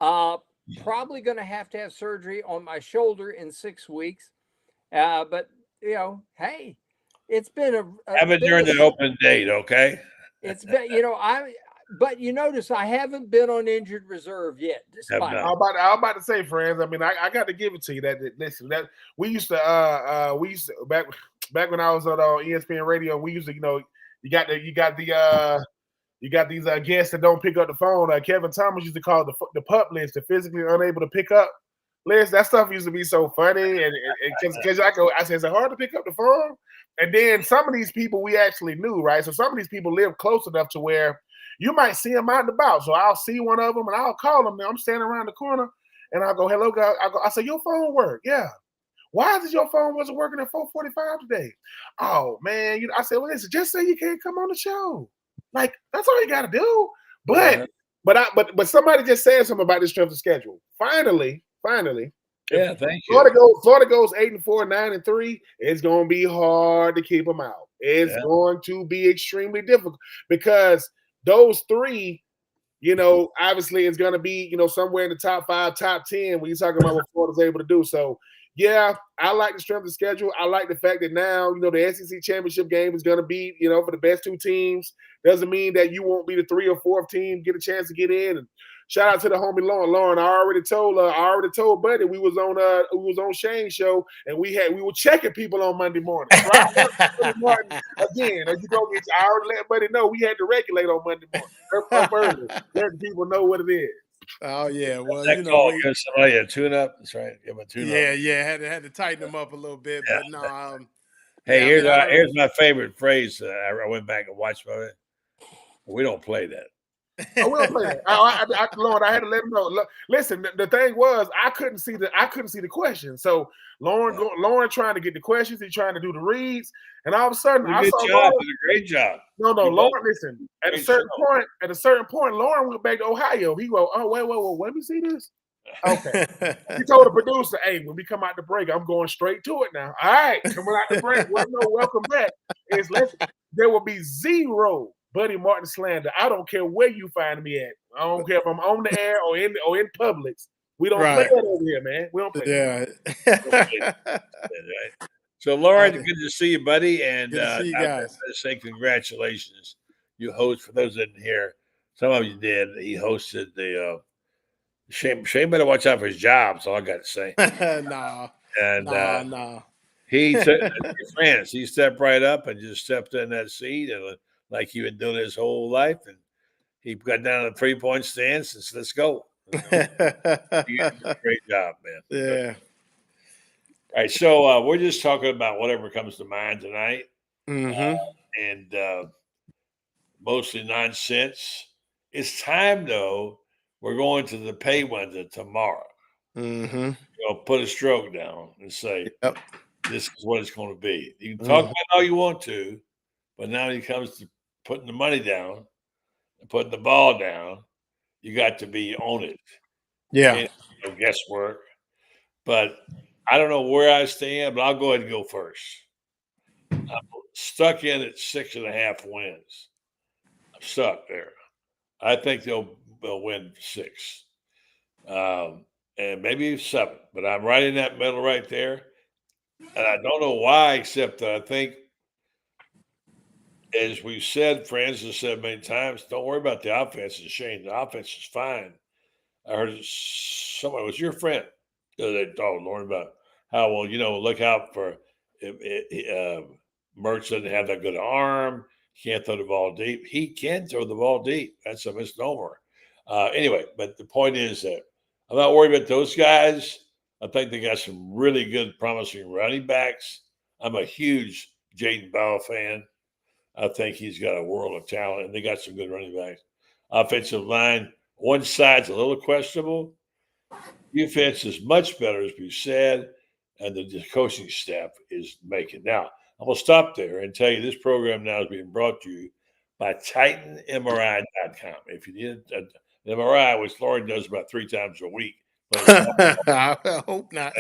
Probably going to have surgery on my shoulder in 6 weeks. But hey, it's been have it during the open date, okay? It's been, but you notice I haven't been on injured reserve yet. I'm about to say, Franz. I mean, I got to give it to you that listen, that we used to back when I was on ESPN radio, we used to, you got these guests that don't pick up the phone. Kevin Thomas used to call the pup list, the physically unable to pick up list. That stuff used to be so funny, and because I said, is it hard to pick up the phone? And then some of these people we actually knew, right? So some of these people live close enough to where you might see them out and about. So I'll see one of them and I'll call them. I'm standing around the corner and I'll go, hello, guys. I say, your phone work? Yeah. Why is it your phone wasn't working at 4:45 today? Oh man, I said, well, listen, just say you can't come on the show. Like that's all you got to do. But somebody just said something about this strength of schedule. Finally. Yeah, thank you. Florida goes 8-4, 9-3. It's going to be hard to keep them out. It's going to be extremely difficult because those three, obviously it's going to be, somewhere in the top 5, top 10 when you're talking about what Florida's able to do. So, yeah, I like the strength of schedule. I like the fact that now, the SEC championship game is going to be, for the best 2 teams. Doesn't mean that you won't be the 3rd or 4th team, get a chance to get in. And shout out to the homie Loren. Loren, I already told Buddy we was on Shane's show and we were checking people on Monday morning. So again, as you go get, I already let Buddy know we had to regulate on Monday morning. Letting people know what it is. Oh yeah, well give somebody a tune-up. That's right. Give them a tune-up. Yeah. Had to tighten them up a little bit, but no. Hey, here's my favorite phrase. I went back and watched it. We don't play that. I will play that. Lord, I had to let him know. Listen, the thing was, I couldn't see the question. So Loren trying to get the questions, he's trying to do the reads, and all of a sudden, I saw Loren. Did a great job. No, Loren. Listen, at a certain point, Loren went back to Ohio. He go, oh wait, let me see this. Okay. He told the producer, hey, when we come out the break, I'm going straight to it now. All right, coming out the break. Welcome back. There will be 0 Buddy Martin slander. I don't care where you find me at. I don't care if I'm on the air or in Publix. We don't play that over here, man. We don't play that. So, Loren, good to see you, buddy. And good to see you guys. I say congratulations. You host, for those that didn't hear, some of you did. He hosted the Shane better watch out for his job. That's all I got to say. No. He Franz, he stepped right up and just stepped in that seat and like he been doing his whole life, and he got down to the 3-point stance and said, "Let's go." You did a great job, man. Yeah. All right, so we're just talking about whatever comes to mind tonight, and mostly nonsense. It's time, though. We're going to the pay window tomorrow. Put a stroke down and say, "This is what it's going to be." You can talk about all you want to, but now when it comes to putting the money down and putting the ball down, you got to be on it. Yeah. And, guesswork. But I don't know where I stand, but I'll go ahead and go first. I'm stuck in at 6.5 wins. I'm stuck there. I think they'll win 6. And maybe 7. But I'm right in that middle right there. And I don't know why, except that I think, as we've said, Franz has said many times, don't worry about the offense, Shane. The offense is fine. I heard someone, it was your friend, that told Loren about how, well, look out for Mertz doesn't have that good arm. He can't throw the ball deep. He can throw the ball deep. That's a misnomer. Anyway, but the point is that I'm not worried about those guys. I think they got some really good, promising running backs. I'm a huge Jaden Bauer fan. I think he's got a world of talent, and they got some good running backs. Offensive line, one side's a little questionable. Defense is much better, as we said, and the coaching staff is making. Now, I'm going to stop there and tell you this program now is being brought to you by TitanMRI.com. If you need an MRI, which Loren does about 3 times a week, I hope not.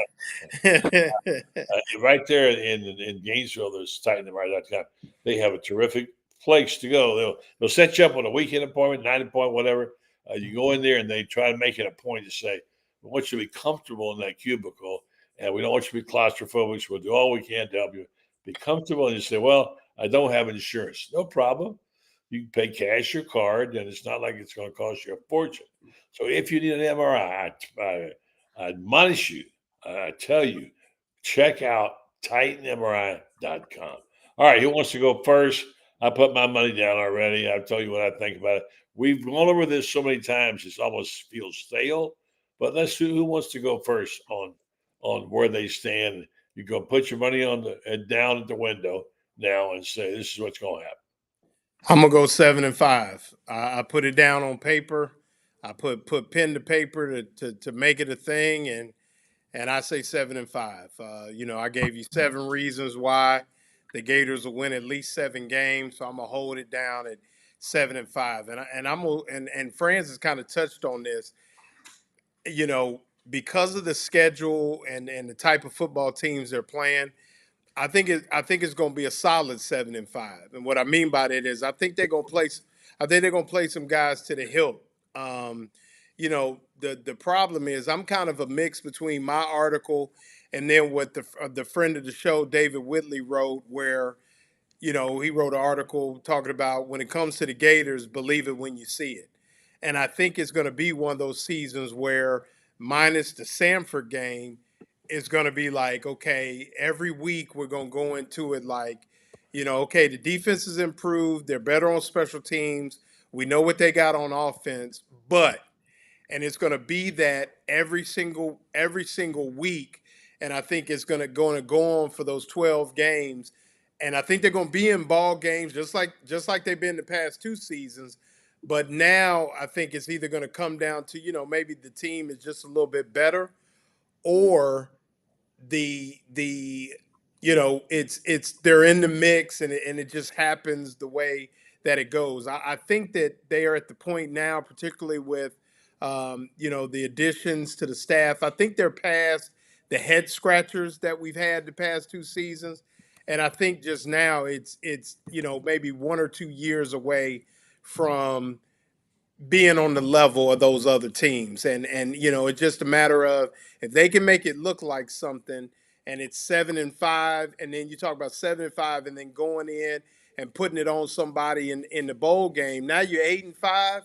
right there in Gainesville, there's TitanMRI.com. They have a terrific place to go. They'll set you up on a weekend appointment, night appointment, whatever. You go in there and they try to make it a point to say, we want you to be comfortable in that cubicle, and we don't want you to be claustrophobic. So we'll do all we can to help you be comfortable. And you say, well, I don't have insurance. No problem. You can pay cash or card, and it's not like it's going to cost you a fortune. So if you need an MRI, I admonish you, I tell you, check out TitanMRI.com. All right, who wants to go first? I put my money down already. I'll tell you what I think about it. We've gone over this so many times, it almost feels stale. But let's see who wants to go first on where they stand. You go put your money down at the window now and say, this is what's going to happen. I'm gonna go 7-5. I put it down on paper. I put pen to paper to make it a thing, and I say 7-5. I gave you 7 reasons why the Gators will win at least 7 games, so I'm gonna hold it down at 7-5. And Franz has kind of touched on this. Because of the schedule and the type of football teams they're playing, I think it's going to be a solid 7-5. And what I mean by that is I think they're going to play some guys to the hilt. The problem is I'm kind of a mix between my article and then what the friend of the show David Whitley wrote, where he wrote an article talking about when it comes to the Gators, believe it when you see it. And I think it's going to be one of those seasons where, minus the Samford game, it's going to be like, okay, every week we're going to go into it like, okay, the defense is improved. They're better on special teams. We know what they got on offense, and it's going to be that every single week. And I think it's going to go on for those 12 games. And I think they're going to be in ball games just like they've been the past 2 seasons. But now I think it's either going to come down to, maybe the team is just a little bit better, or it's they're in the mix and it just happens the way that it goes. I think that they are at the point now, particularly with the additions to the staff. I think they're past the head scratchers that we've had the past 2 seasons. And I think just now it's maybe 1 or 2 years away from being on the level of those other teams. And it's just a matter of if they can make it look like something, and it's 7-5, and then you talk about 7-5 and then going in and putting it on somebody in the bowl game. Now you're 8-5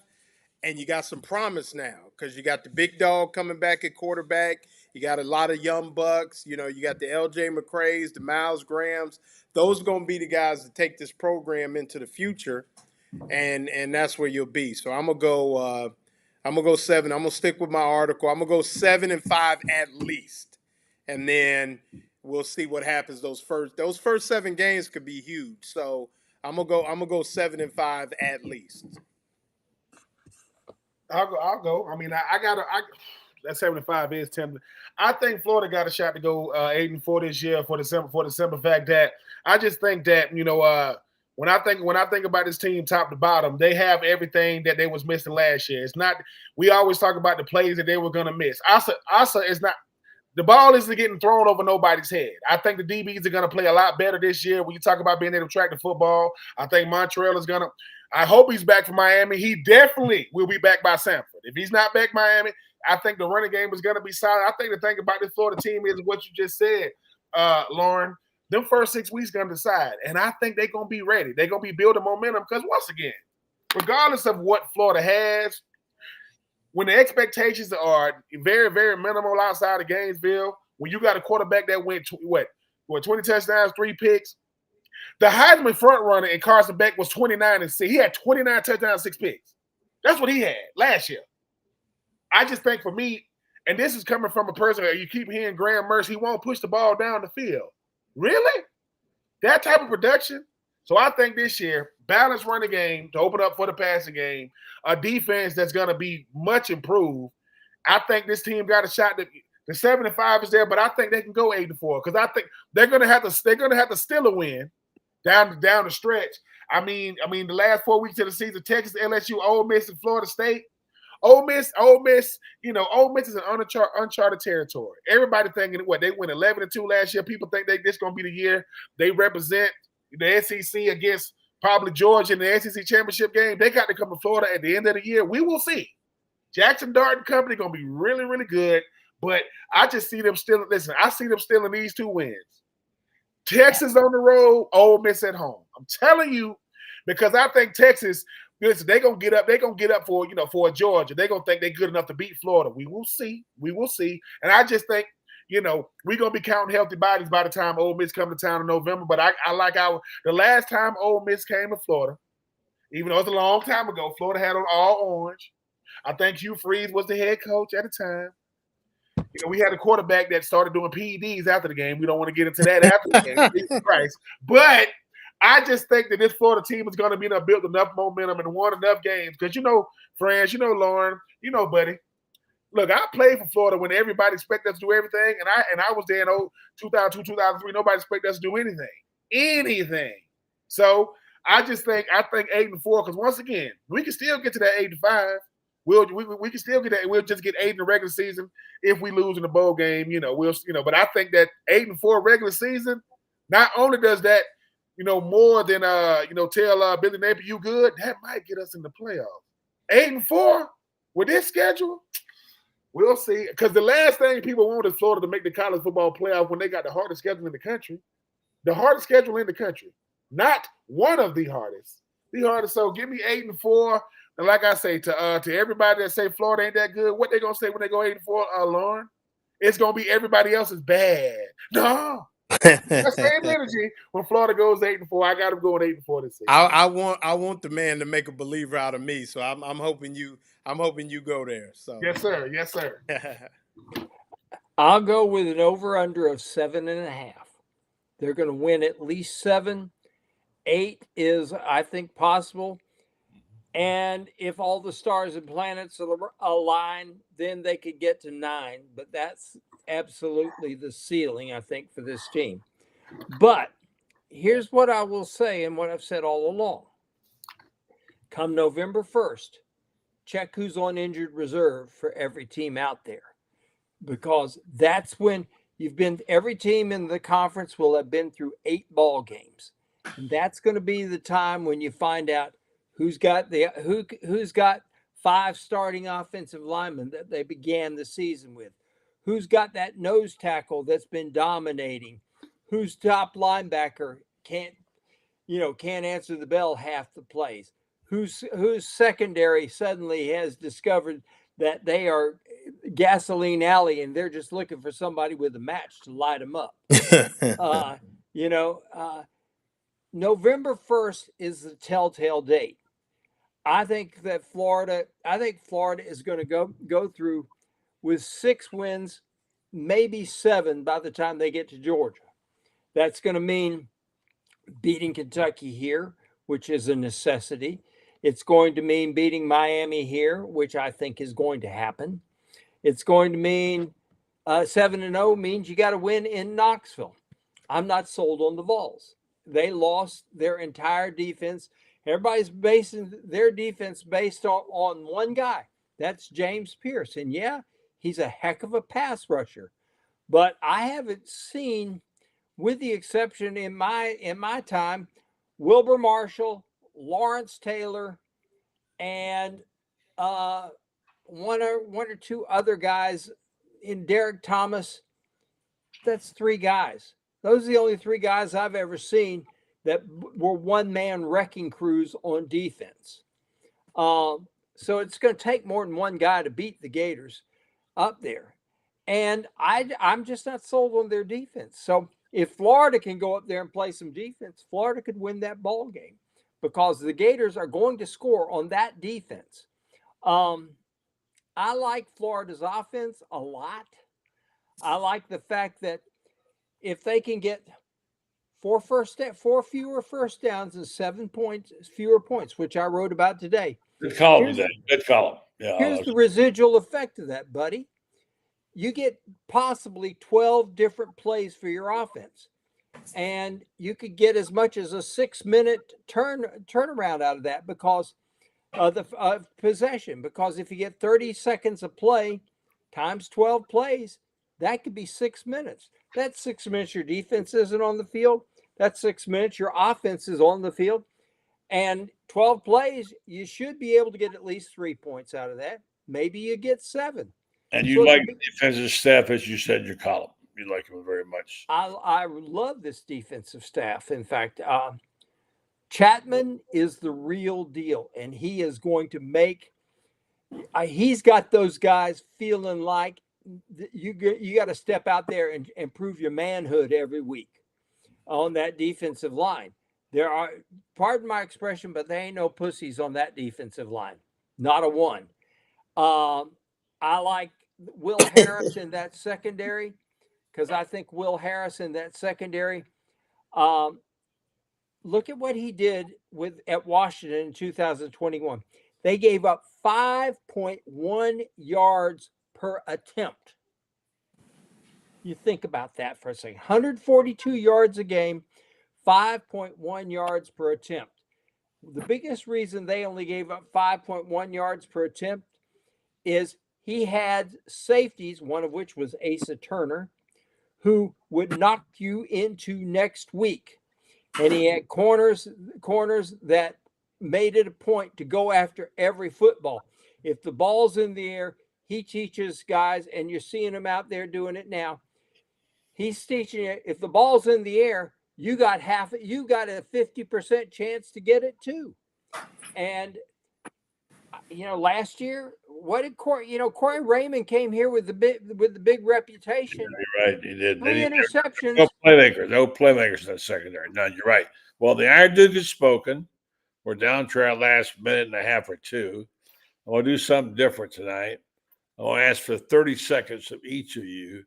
and you got some promise now, because you got the big dog coming back at quarterback. You got a lot of young bucks. You got the LJ McCrays, the Miles Grahams. Those are going to be the guys that take this program into the future. And that's where you'll be. So I'm gonna go 7. I'm gonna stick with my article. I'm gonna go 7-5 at least, and then we'll see what happens. Those first 7 games could be huge. So I'm gonna go 7-5 at least. I'll go. I mean, that 75 is tempting. I think Florida got a shot to go 8-4 this year for the simple fact that I just think that when I think about this team top to bottom, they have everything that they was missing last year. It's not. We always talk about the plays that they were going to miss. Asa is not. The ball isn't getting thrown over nobody's head. I think the DBs are going to play a lot better this year. When you talk about being able to track the football, I think Montreal is going to. I hope he's back for Miami. He definitely will be back by Samford. If he's not back Miami, I think the running game is going to be solid. I think the thing about this Florida team is what you just said, Loren. Them first 6 weeks going to decide. And I think they're going to be ready. They're going to be building momentum because, once again, regardless of what Florida has, when the expectations are very, very minimal outside of Gainesville, when you got a quarterback that went 20 touchdowns, 3 picks, the Heisman front runner in Carson Beck was 29 and 6. He had 29 touchdowns, 6 picks. That's what he had last year. I just think for me, and this is coming from a person that you keep hearing Graham Mertz, he won't push the ball down the field. Really? That type of production? So I think this year, balanced running game to open up for the passing game, a defense that's going to be much improved. I think this team got a shot. The 7-5 is there, but I think they can go 8-4 because I think they're going to have to steal a win down the stretch. I mean, the last 4 weeks of the season, Texas, LSU, Ole Miss, and Florida State. Ole Miss, Ole Miss is an uncharted territory. Everybody thinking they went 11-2 last year. People think this going to be the year they represent the SEC against probably Georgia in the SEC championship game. They got to come to Florida at the end of the year. We will see. Jackson Dart and company going to be really, really good. But I just see them still. Listen, I see them stealing these 2 wins. Texas on the road, Ole Miss at home. I'm telling you, because I think Texas. Listen, they're going to get up. They're going to get up for Georgia. They're going to think they're good enough to beat Florida. We will see. We will see. And I just think, we're going to be counting healthy bodies by the time Ole Miss come to town in November. But I like the last time Ole Miss came to Florida, even though it's a long time ago, Florida had on all orange. I think Hugh Freeze was the head coach at the time. We had a quarterback that started doing PEDs after the game. We don't want to get into that after the game. Jesus Christ. But I just think that this Florida team is going to be built enough momentum and won enough games. Because Franz, Loren, buddy. Look, I played for Florida when everybody expected us to do everything, and I was there in 2002, 2003. Nobody expected us to do anything. So I think 8-4 because once again we can still get to that 8-5. We can still get that. We'll just get 8 in the regular season if we lose in the bowl game. But I think that 8-4 regular season not only does that. More than tell Billy Napier you good, that might get us in the playoffs. 8-4 with this schedule, we'll see. Because the last thing people want is Florida to make the college football playoff when they got the hardest schedule in the country. The hardest schedule in the country. Not one of the hardest. The hardest. So give me 8-4. And like I say, to everybody that say Florida ain't that good, what they gonna say when they go 8-4, Loren? It's gonna be everybody else is bad. No. That same energy when Florida goes 8-4. I got them going 8-4 this season. I want the man to make a believer out of me. So I'm hoping you go there. So yes, sir. I'll go with an over/under of 7.5. They're going to win at least 7. 8 is, I think, possible. And if all the stars and planets align, then they could get to 9. But that's absolutely the ceiling, I think, for this team. But here's what I will say and what I've said all along. Come November 1st, check who's on injured reserve for every team out there. Because that's when every team in the conference will have been through 8 ball games. And that's going to be the time when you find out who's got 5 starting offensive linemen that they began the season with. Who's got that nose tackle that's been dominating? Whose top linebacker can't answer the bell half the plays? Whose secondary suddenly has discovered that they are gasoline alley and they're just looking for somebody with a match to light them up. November 1st is the telltale date. I think Florida is going to go through with 6 wins, maybe 7 by the time they get to Georgia. That's going to mean beating Kentucky here, which is a necessity. It's going to mean beating Miami here, which I think is going to happen. It's going to mean 7-0 means you got to win in Knoxville. I'm not sold on the Vols. They lost their entire defense. Everybody's basing their defense based on one guy. That's James Pierce. And yeah, he's a heck of a pass rusher. But I haven't seen, with the exception in my time, Wilbur Marshall, Lawrence Taylor, and one or two other guys in Derek Thomas. That's 3 guys. Those are the only 3 guys I've ever seen that were one-man wrecking crews on defense. So it's going to take more than one guy to beat the Gators up there. And I'm just not sold on their defense. So if Florida can go up there and play some defense, Florida could win that ball game because the Gators are going to score on that defense. I like Florida's offense a lot. I like the fact that if they can get four fewer first downs and 7 points fewer points, which I wrote about today. Good column today. Good column. Yeah. Here's the residual effect of that, buddy. You get possibly 12 different plays for your offense. And you could get as much as a 6-minute turnaround out of that because of the possession. Because if you get 30 seconds of play times 12 plays, that could be 6 minutes. That's 6 minutes your defense isn't on the field. That's 6 minutes your offense is on the field. And 12 plays, you should be able to get at least 3 points out of that. Maybe you get 7. And you like the defensive staff, as you said in your column. You like them very much. I love this defensive staff. In fact, Chapman is the real deal, and he is going to make. He's got those guys feeling like you got to step out there and prove your manhood every week on that defensive line. There are, pardon my expression, but there ain't no pussies on that defensive line. Not a one. I like Will Harris in that secondary because I think Will Harris in that secondary. Look at what he did at Washington in 2021. They gave up 5.1 yards per attempt. You think about that for a second. 142 yards a game, 5.1 yards per attempt. The biggest reason they only gave up 5.1 yards per attempt is he had safeties, one of which was Asa Turner, who would knock you into next week. And he had corners that made it a point to go after every football. If the ball's in the air, he teaches guys, and you're seeing him out there doing it now. He's teaching you, if the ball's in the air, you got a 50% chance to get it too. And last year, what did Corey Raymond came here with the big reputation. Yeah, you're right. He did. 3 interceptions. No playmakers in that secondary. None. You're right. Well, the Iron Duke has spoken. We're down to our last minute and a half or two. I want to do something different tonight. I want to ask for 30 seconds of each of you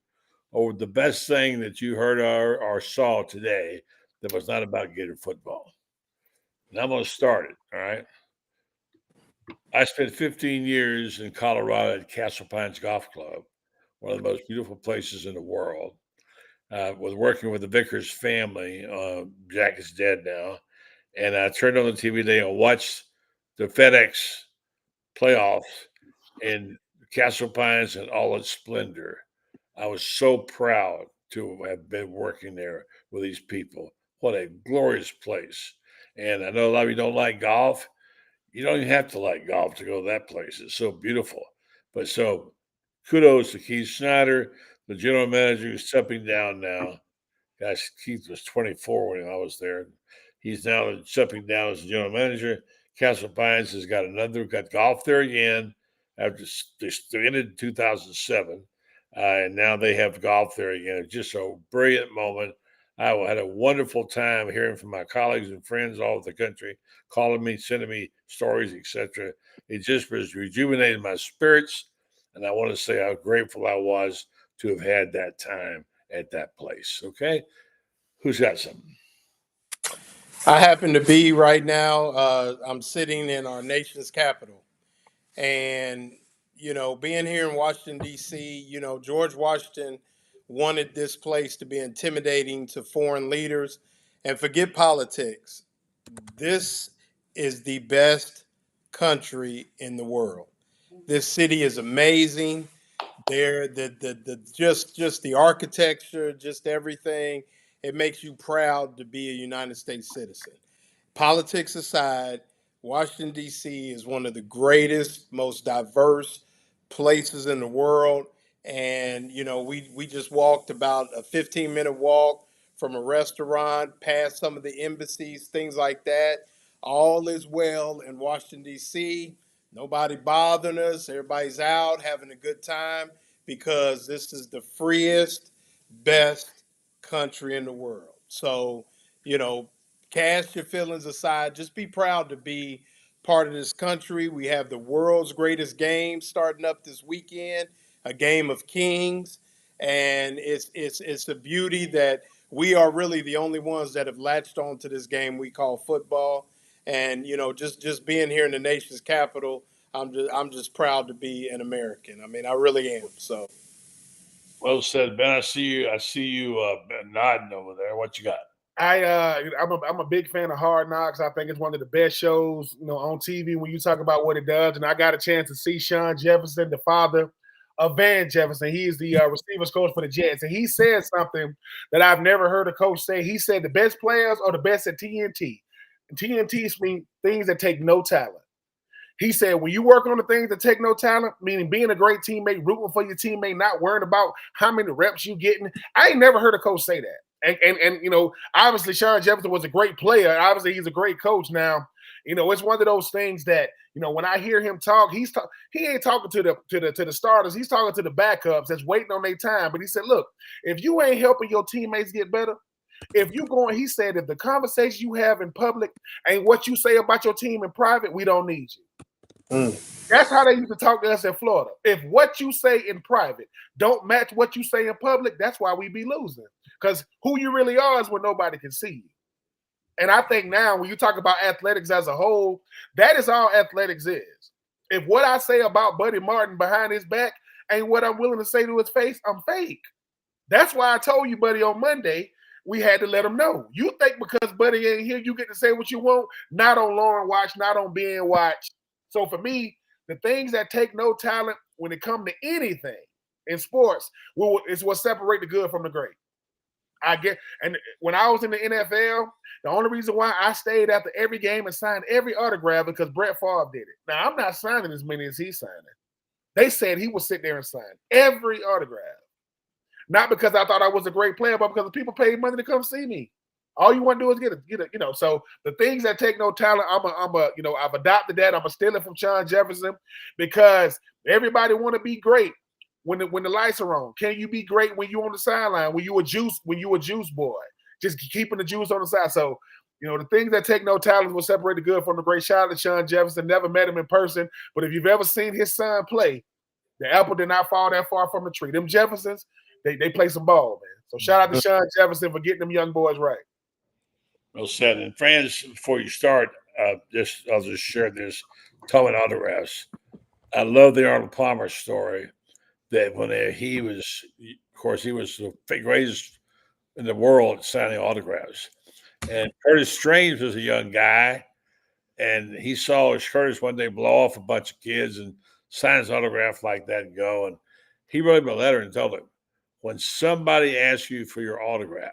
over the best thing that you heard or saw today that was not about Gator football. And I'm going to start it, all right? I spent 15 years in Colorado at Castle Pines Golf Club, one of the most beautiful places in the world. Was working with the Vickers family. Jack is dead now. And I turned on the TV today and watched the FedEx playoffs in Castle Pines in all its splendor. I was so proud to have been working there with these people. What a glorious place. And I know a lot of you don't like golf. You don't even have to like golf to go to that place. It's so beautiful. But so kudos to Keith Snyder, the general manager who's stepping down now. Gosh, Keith was 24 when I was there. He's now stepping down as the general manager. Castle Pines has got golf there again after they ended in 2007. And now they have golf there again. It's just a brilliant moment. I had a wonderful time hearing from my colleagues and friends all over the country, calling me, sending me stories, etc. It just was rejuvenated my spirits. And I want to say how grateful I was to have had that time at that place. Okay? Who's got something? I happen to be right now, I'm sitting in our nation's capital. And, being here in Washington, D.C., George Washington wanted this place to be intimidating to foreign leaders. And forget politics. This is the best country in the world. This city is amazing. There, just the architecture, just everything. It makes you proud to be a United States citizen. Politics aside, Washington, D.C. is one of the greatest, most diverse places in the world. And, we just walked about a 15-minute walk from a restaurant, past some of the embassies, things like that. All is well in Washington, D.C. Nobody bothering us. Everybody's out having a good time because this is the freest, best country in the world. So, cast your feelings aside. Just be proud to be part of this country. We have the world's greatest game starting up this weekend, a game of kings. And it's a beauty that we are really the only ones that have latched on to this game we call football. And just being here in the nation's capital, I'm just proud to be an American. I mean, I really am. So Well said, Ben. I see you nodding over there. What you got? I'm a big fan of Hard Knocks. I think it's one of the best shows, on TV when you talk about what it does. And I got a chance to see Sean Jefferson, the father of Van Jefferson. He is the receivers coach for the Jets, and he said something that I've never heard a coach say. He said the best players are the best at TNT. And TNT means things that take no talent. He said, when you work on the things that take no talent, meaning being a great teammate, rooting for your teammate, not worrying about how many reps you getting. I ain't never heard a coach say that. And obviously Sean Jefferson was a great player. Obviously he's a great coach now. It's one of those things that, when I hear him talk, he ain't talking to the starters. He's talking to the backups that's waiting on their time. But he said, look, if you ain't helping your teammates get better, he said, if the conversation you have in public ain't what you say about your team in private, we don't need you. That's how they used to talk to us in Florida. If what you say in private don't match what you say in public, that's why we be losing. Because who you really are is when nobody can see you. And I think now when you talk about athletics as a whole, that is all athletics is. If what I say about Buddy Martin behind his back ain't what I'm willing to say to his face, I'm fake. That's why I told you, Buddy, on Monday, we had to let him know. You think because Buddy ain't here, you get to say what you want? Not on Loren Watch, not on Ben Watch. So for me, the things that take no talent when it comes to anything in sports is what separate the good from the great. And when I was in the NFL, the only reason why I stayed after every game and signed every autograph because Brett Favre did it. Now, I'm not signing as many as he's signing. They said he would sit there and sign every autograph. Not because I thought I was a great player, but because people paid money to come see me. All you want to do is get a. So the things that take no talent, I've adopted that. I'm stealing from Sean Jefferson because everybody want to be great when the lights are on. Can you be great when you on the sideline? When you a juice boy, just keeping the juice on the side. So the things that take no talent will separate the good from the great. Shout out to Sean Jefferson. Never met him in person, but if you've ever seen his son play, the apple did not fall that far from the tree. Them Jeffersons, they play some ball, man. So shout out to Sean Jefferson for getting them young boys right. Well said. And Franz, before you start, I'll just share this. Talking autographs. I love the Arnold Palmer story. That when he was the greatest in the world at signing autographs. And Curtis Strange was a young guy, and he saw Curtis one day blow off a bunch of kids and sign his autograph like that and go. And he wrote him a letter and told him, when somebody asks you for your autograph,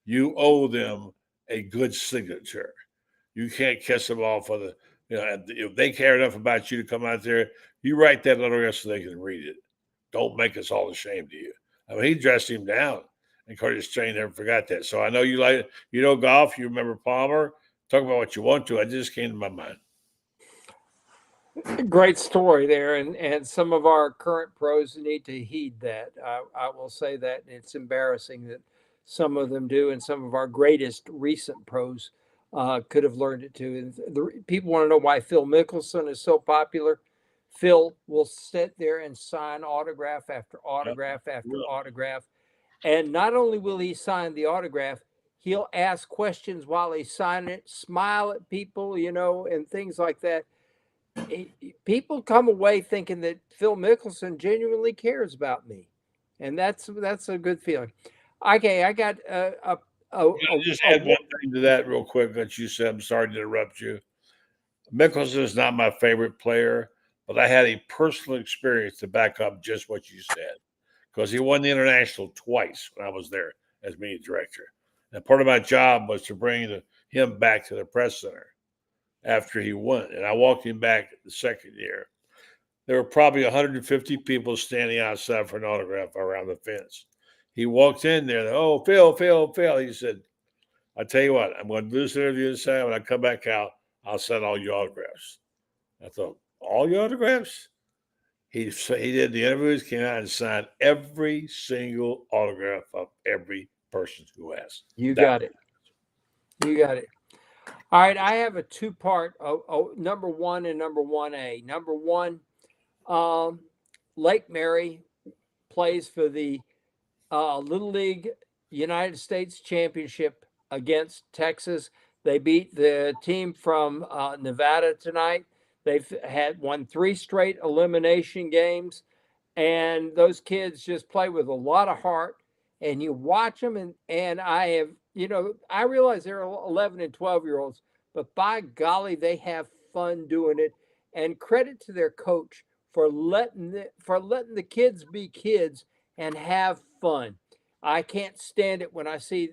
you owe them a good signature. You can't kiss them off for if they care enough about you to come out there, you write that autograph so they can read it. Don't make us all ashamed of you. I mean, he dressed him down, and Curtis Strange never forgot that. So I know you golf. You remember Palmer. Talk about what you want to. It just came to my mind. Great story there, and some of our current pros need to heed that. I will say that it's embarrassing that some of them do, and some of our greatest recent pros could have learned it too. And people want to know why Phil Mickelson is so popular. Phil will sit there and sign autograph after autograph after autograph. And not only will he sign the autograph, he'll ask questions while he's signing it, smile at people, and things like that. People come away thinking that Phil Mickelson genuinely cares about me. And that's a good feeling. Okay, I got just add one thing to that real quick that you said. I'm sorry to interrupt you. Mickelson is not my favorite player, but I had a personal experience to back up just what you said, because he won the International twice when I was there as media director. And part of my job was to bring him back to the press center after he won. And I walked him back the second year. There were probably 150 people standing outside for an autograph around the fence. He walked in there. Oh, Phil. He said, I tell you what, I'm going to do this interview this time. When I come back out, I'll send all your autographs. I thought, all your autographs? He did the interviews, came out and signed every single autograph of every person who asked. You got it. You got it. All right, I have a two-part, number 1 and number 1A. Number 1, Lake Mary plays for the Little League United States Championship against Texas. They beat the team from Nevada tonight. They've won 3 straight elimination games, and those kids just play with a lot of heart. And you watch them, and I have, I realize they're 11 and 12-year-olds, but by golly, they have fun doing it. And credit to their coach for letting the kids be kids and have fun. I can't stand it when I see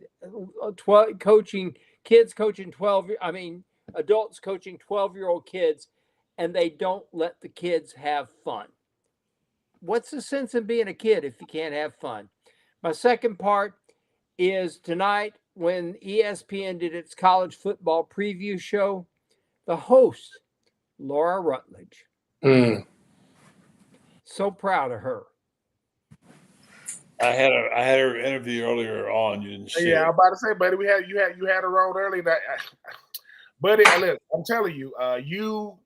adults coaching 12-year-old kids, and they don't let the kids have fun. What's the sense in being a kid if you can't have fun? My second part is tonight when ESPN did its college football preview show, the host, Laura Rutledge. So proud of her. I had her interview earlier on. You didn't see it. I'm about to say, buddy, you had her on early. Buddy, look, I'm telling you, you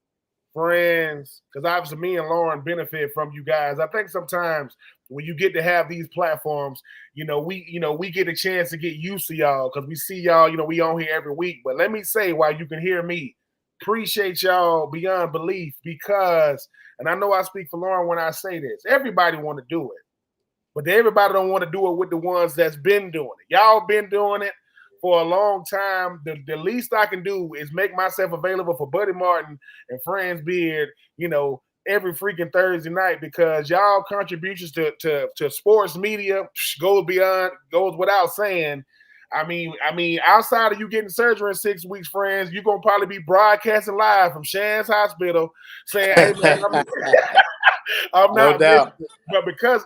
friends, because obviously me and Loren benefit from you guys. I think sometimes when you get to have these platforms, we get a chance to get used to y'all because we see y'all, we on here every week. But let me say, while you can hear me, appreciate y'all beyond belief because, and I know I speak for Loren when I say this, everybody want to do it, but everybody don't want to do it with the ones that's been doing it. Y'all been doing it for a long time. The least I can do is make myself available for Buddy Martin and Franz Beard, every freaking Thursday night because y'all contributions to sports media goes without saying. I mean, outside of you getting surgery in 6 weeks, friends, you're gonna probably be broadcasting live from Shands Hospital saying, "Hey man, I'm no not doubt." But because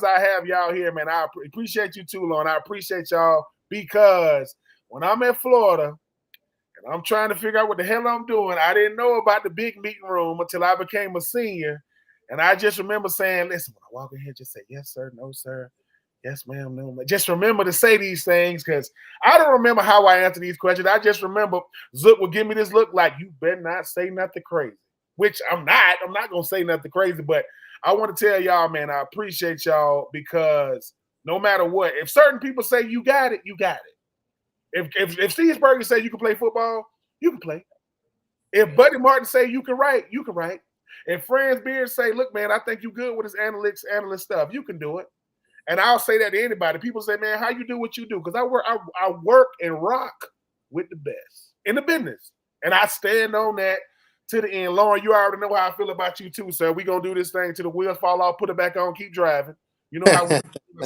I have y'all here, man, I appreciate you too, Lon. I appreciate y'all because when I'm in Florida and I'm trying to figure out what the hell I'm doing, I didn't know about the big meeting room until I became a senior, and I just remember saying, "Listen, when I walk in here, just say yes, sir, no, sir." Yes, ma'am, no, ma'am. Just remember to say these things because I don't remember how I answer these questions. I just remember Zook would give me this look like, you better not say nothing crazy, which I'm not. I'm not going to say nothing crazy, but I want to tell y'all, man, I appreciate y'all because no matter what, if certain people say you got it, you got it. If Steve Spurgeon say you can play football, you can play. If Buddy Martin say you can write, you can write. If Franz Beard say, look, man, I think you're good with this analyst stuff, you can do it. And I'll say that to anybody. People say, man, how you do what you do? Because I work and rock with the best in the business. And I stand on that to the end. Lauren, you already know how I feel about you too, sir. We're going to do this thing till the wheels fall off, put it back on, keep driving. You know how we do.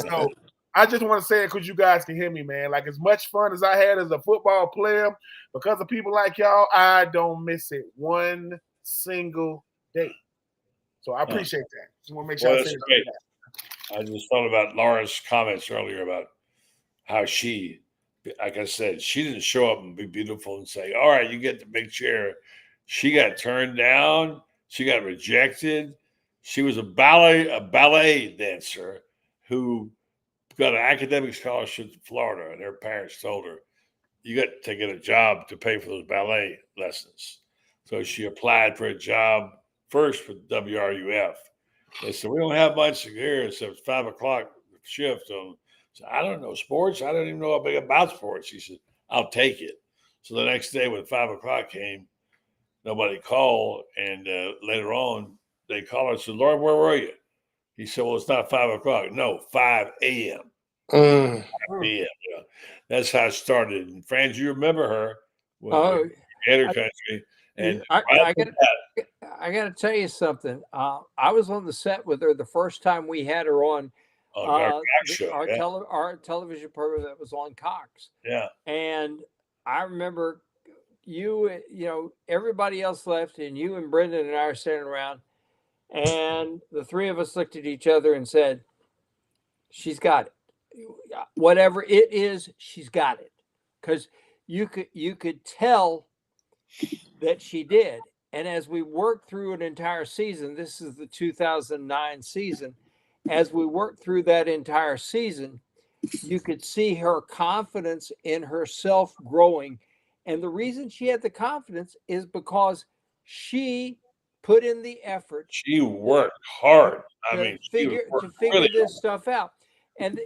So I just want to say it because you guys can hear me, man. Like as much fun as I had as a football player, because of people like y'all, I don't miss it one single day. So I appreciate that. Just want to make sure I say that. I just thought about Laura's comments earlier about how she, like I said, she didn't show up and be beautiful and say, all right, you get the big chair. She got turned down. She got rejected. She was a ballet dancer who got an academic scholarship to Florida, and her parents told her, you got to get a job to pay for those ballet lessons. So she applied for a job first with WRUF. They said, we don't have much here except 5 o'clock shift. So I don't know sports. I don't even know anything about sports. He said, I'll take it. So the next day when 5 o'clock came, nobody called. And later on, they called and said, Lord, where were you? He said, well, it's not 5 o'clock. No, 5 a.m. 5 a.m. Yeah. That's how it started. And Franz, you remember her with Gator Country. And I got to tell you something. I was on the set with her the first time we had her on our television program that was on Cox. Yeah. And I remember everybody else left, and you and Brendan and I are standing around, and the three of us looked at each other and said, she's got it. Whatever it is, she's got it. Because you could tell that she did. And as we work through an entire season, this is the 2009 season, as we work through that entire season, you could see her confidence in herself growing. And the reason she had the confidence is because she put in the effort. She worked hard. I to mean, she was figure working really really this stuff out. And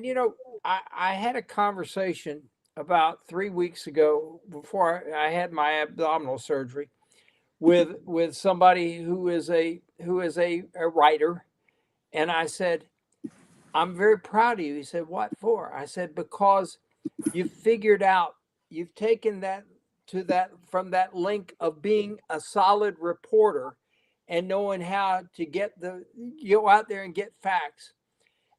you know, I had a conversation about 3 weeks ago before I had my abdominal surgery with somebody who is a writer, and I said, I'm very proud of you. He said, what for? I said, because you've figured out, you've taken that to that from that link of being a solid reporter and knowing how to go out there and get facts.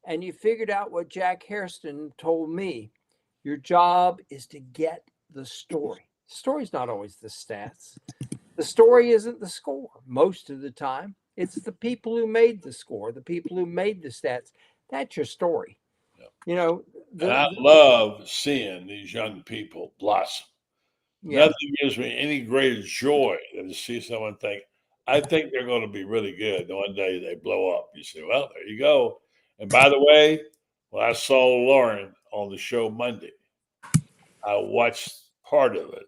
And you figured out what Jack Hairston told me. Your job is to get the story. The story's not always the stats. The story isn't the score most of the time. It's the people who made the score, the people who made the stats. That's your story. You know, and I love seeing these young people blossom. yeah. Nothing gives me any greater joy than to see someone think, I think they're going to be really good. And one day they blow up. You say, well, there you go. And by the way, when I saw Loren on the show Monday, I watched part of it.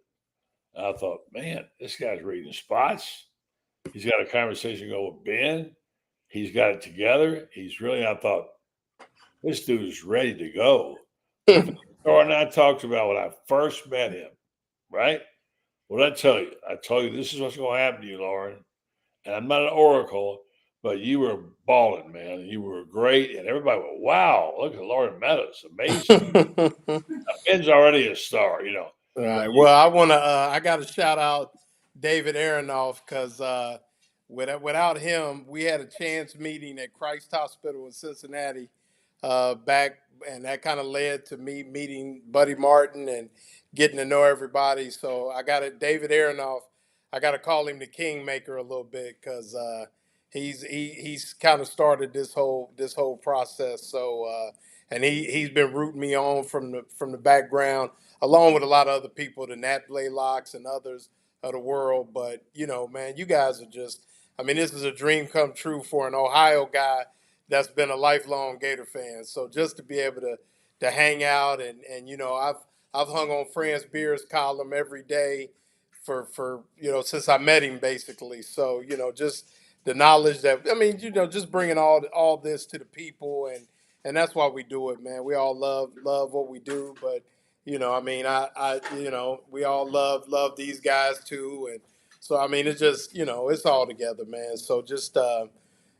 And I thought, man, this guy's reading spots. He's got a conversation going with Ben. He's got it together. I thought, this dude is ready to go. Loren and I talked about when I first met him, right? What did I tell you? I told you this is what's going to happen to you, Loren. And I'm not an oracle, but you were balling, man. You were great. And everybody went, wow, look at Loren Meadows. Amazing. Ben's already a star, you know. All right. Well, I got to shout out David Aronoff because without him, we had a chance meeting at Christ Hospital in Cincinnati back, and that kind of led to me meeting Buddy Martin and getting to know everybody. So David Aronoff. I got to call him the Kingmaker a little bit because he's kind of started this whole process. So and he's been rooting me on from the background, along with a lot of other people, the Nat Blaylocks and others of the world. But, you know, man, you guys are just, I mean, this is a dream come true for an Ohio guy that's been a lifelong Gator fan. So just to be able to hang out and you know, I've hung on Franz Beer's column every day for you know, since I met him basically. So, you know, just the knowledge that, I mean, you know, just bringing all this to the people and that's why we do it, man. We all love what we do, but you know, I mean, I you know, we all love these guys too, and so I mean, it's just, you know, it's all together, man. So just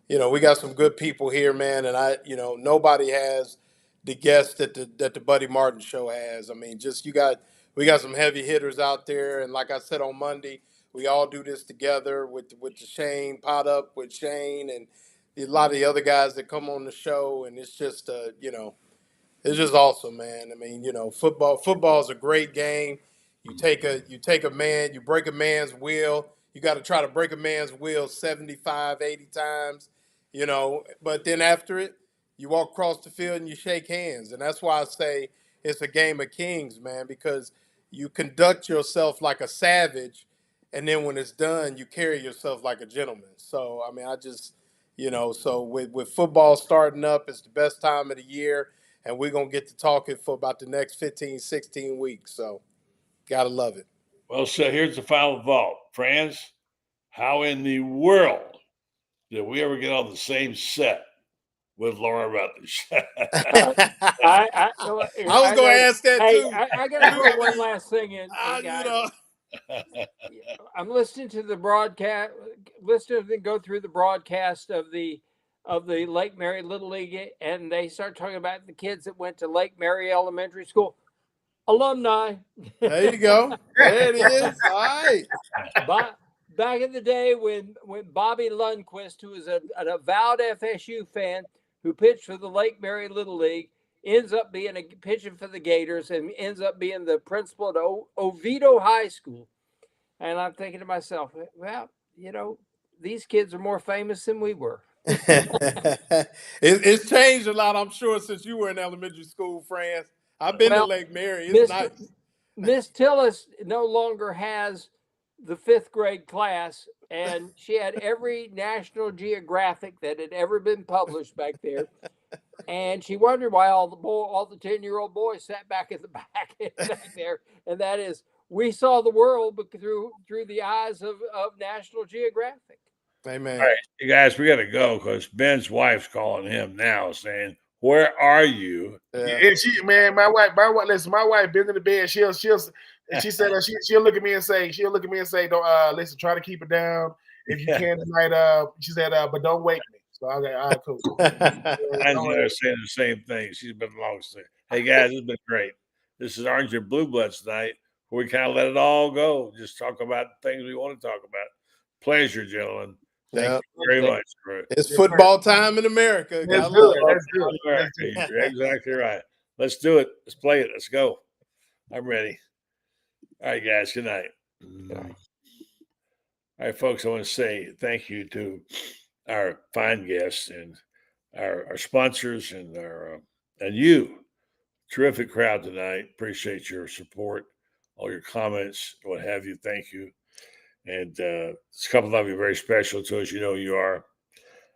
you know, we got some good people here, man, and you know, nobody has the guests that the Buddy Martin show has. I mean, just we got some heavy hitters out there, and like I said on Monday, we all do this together with the Shane Pot Up with Shane and a lot of the other guys that come on the show, and it's just you know, it's just awesome, man. I mean, you know, football is a great game. You take a man, you break a man's will. You got to try to break a man's will 75, 80 times, you know, but then after it, you walk across the field and you shake hands. And that's why I say it's a game of kings, man, because you conduct yourself like a savage, and then when it's done, you carry yourself like a gentleman. So, I mean, I just, you know, so with football starting up, it's the best time of the year, and we're going to get to talking for about the next 15, 16 weeks. So, got to love it. Well, so here's the final vault. Franz, how in the world did we ever get on the same set with Laura Rutledge? I was going to ask that too. I got to throw one last thing in, guys. You know. I'm listening to the broadcast, go through the broadcast of the Lake Mary Little League, and they start talking about the kids that went to Lake Mary Elementary School. Alumni. There you go. There it is. All right. Back in the day when Bobby Lundquist, who is an avowed FSU fan, who pitched for the Lake Mary Little League, ends up being pitching for the Gators and ends up being the principal at Oviedo High School. And I'm thinking to myself, well, you know, these kids are more famous than we were. It's changed a lot, I'm sure, since you were in elementary school, Franz. I've been to Lake Mary. It's nice. Miss Tillis no longer has the 5th grade class, and she had every National Geographic that had ever been published back there. And she wondered why all the 10-year-old boys sat back at the back there. And that is, we saw the world through the eyes of National Geographic. Amen. All right, you guys, we got to go because Ben's wife's calling him now saying, "Where are you?" And my wife, listen, my wife been in the bed. She said she'll look at me and say, don't listen, try to keep it down if you can tonight. She said, but don't wake me. So I was like, all right, cool. I know they're saying the same thing. She's been long since. Hey guys, it's been great. This is Orange and Blue Bloods tonight, where we kind of let it all go. Just talk about things we want to talk about. Pleasure, gentlemen. Thank you very much. It's football time in America. Let's do it. You're exactly right. Let's do it. Let's play it. Let's go. I'm ready. All right, guys. Good night. All right, folks. I want to say thank you to our fine guests and our sponsors and and you. Terrific crowd tonight. Appreciate your support, all your comments, what have you. Thank you. And a couple of you very special to us. You know you are.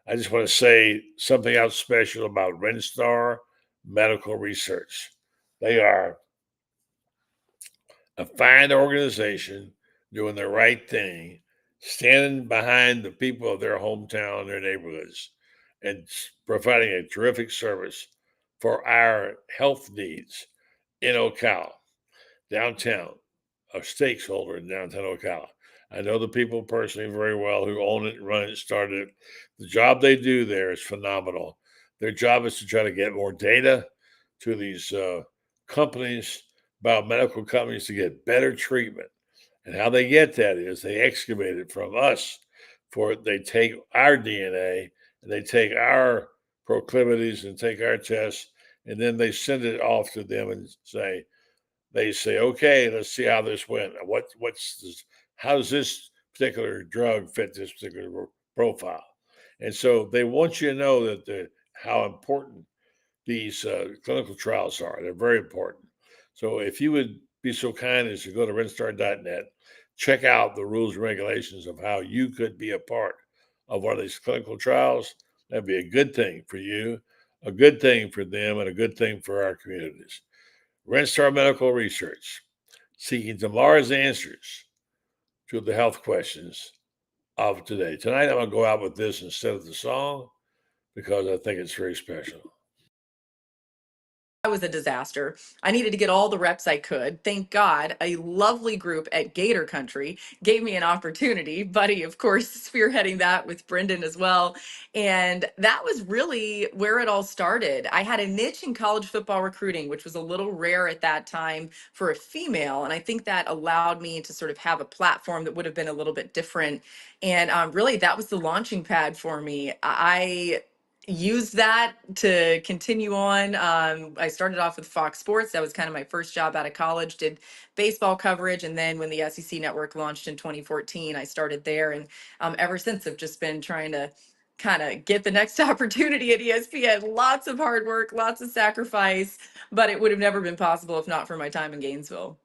I just want to say something else special about Renstar Medical Research. They are a fine organization doing the right thing, standing behind the people of their hometown, their neighborhoods, and providing a terrific service for our health needs in Ocala, downtown, a stakeholder in downtown Ocala. I know the people personally very well who own it, run it, started it. The job they do there is phenomenal. Their job is to try to get more data to these companies, biomedical companies, to get better treatment. And how they get that is they excavate it from us. They take our DNA and they take our proclivities and take our tests, and then they send it off to them and they say, okay, let's see how this went. What's this? How does this particular drug fit this particular profile? And so they want you to know that how important these clinical trials are. They're very important. So if you would be so kind as to go to renstar.net, check out the rules and regulations of how you could be a part of one of these clinical trials. That'd be a good thing for you, a good thing for them, and a good thing for our communities. Renstar Medical Research, seeking tomorrow's answers to the health questions of today. Tonight, I'm going to go out with this instead of the song because I think it's very special. I was a disaster. I needed to get all the reps I could. Thank God, a lovely group at Gator Country gave me an opportunity. Buddy, of course, spearheading that with Brendan as well. And that was really where it all started. I had a niche in college football recruiting, which was a little rare at that time for a female. And I think that allowed me to sort of have a platform that would have been a little bit different. And really, that was the launching pad for me. I used that to continue on. I started off with Fox Sports. That was kind of my first job out of college, did baseball coverage. And then when the SEC network launched in 2014, I started there. And ever since, I've just been trying to kind of get the next opportunity at ESPN. Lots of hard work, lots of sacrifice, but it would have never been possible if not for my time in Gainesville.